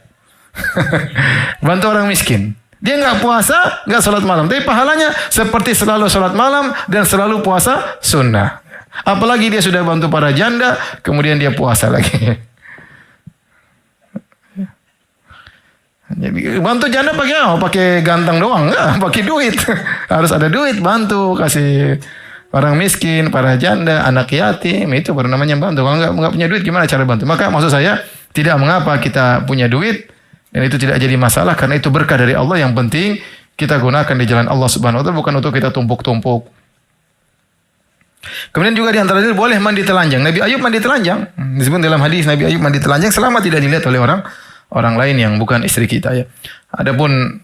Bantu orang miskin. Dia nggak puasa, nggak sholat malam, tapi pahalanya seperti selalu sholat malam dan selalu puasa sunnah. Apalagi dia sudah bantu para janda, kemudian dia puasa lagi. Jadi bantu janda pakai apa? Pakai ganteng doang? Enggak, pakai duit. Harus ada duit, bantu, kasih orang miskin, para janda, anak yatim, itu baru namanya bantu. Kalau enggak punya duit, gimana cara bantu? Maka maksud saya, tidak mengapa kita punya duit, dan itu tidak jadi masalah, karena itu berkah dari Allah. Yang penting kita gunakan di jalan Allah Subhanahu wa Ta'ala, bukan untuk kita tumpuk-tumpuk. Kemudian juga di antara itu boleh mandi telanjang. Nabi Ayub mandi telanjang. Disebut dalam hadis Nabi Ayub mandi telanjang selama tidak dilihat oleh orang lain yang bukan istri kita, ya. Adapun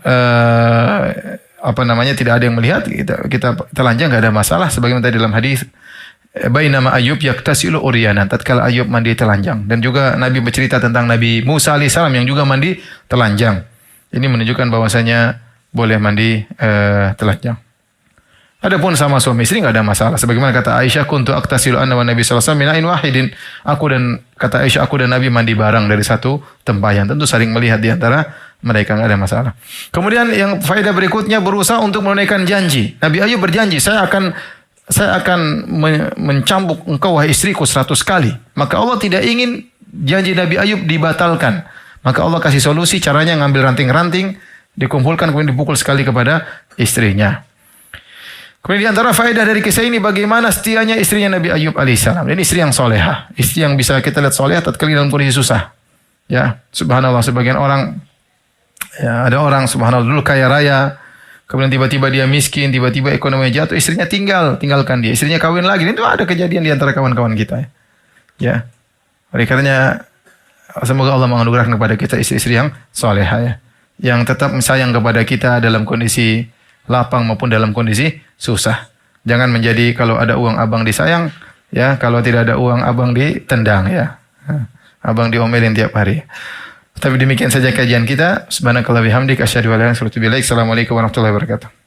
tidak ada yang melihat, kita telanjang enggak ada masalah, sebagaimana tadi dalam hadis bainama Ayub yaktasilu uryanan, tatkala Ayub mandi telanjang. Dan juga Nabi bercerita tentang Nabi Musa alaihissalam yang juga mandi telanjang. Ini menunjukkan bahwasanya boleh mandi telanjang. Adapun sama suami istri enggak ada masalah. Sebagaimana kata Aisyah, kuntu aktasilu anna wa Nabi sallallahu alaihi wasallam min ain wahidin. Kata Aisyah, aku dan Nabi mandi bareng dari satu tempayan. Tentu saling melihat di antara mereka, enggak ada masalah. Kemudian yang faedah berikutnya, berusaha untuk menunaikan janji. Nabi Ayub berjanji, saya akan mencambuk engkau wahai istriku 100 kali. Maka Allah tidak ingin janji Nabi Ayub dibatalkan. Maka Allah kasih solusi, caranya ngambil ranting-ranting, dikumpulkan kemudian dipukul sekali kepada istrinya. Kemudian di antara faedah dari kisah ini, bagaimana setianya istrinya Nabi Ayub alaihissalam. Ini istri yang solehah, istri yang bisa kita lihat solehah tatkala dalam kondisi susah. Ya, subhanallah, sebagian orang, ya, ada orang subhanallah dulu kaya raya, kemudian tiba-tiba dia miskin, tiba-tiba ekonominya jatuh, istrinya tinggalkan dia, istrinya kawin lagi. Itu ada kejadian di antara kawan-kawan kita. Ya, oleh karenanya semoga Allah menganugerahkan kepada kita istri-istri yang solehah, ya, yang tetap sayang kepada kita dalam kondisi lapang maupun dalam kondisi susah. Jangan menjadi kalau ada uang abang disayang, ya, kalau tidak ada uang abang ditendang, ya. Abang diomelin tiap hari. Tapi demikian saja kajian kita. Subhanakallah bihamdik asyhadu an la ilaha illa anta astaghfiruka wa atubu ilaik. Assalamualaikum warahmatullahi wabarakatuh.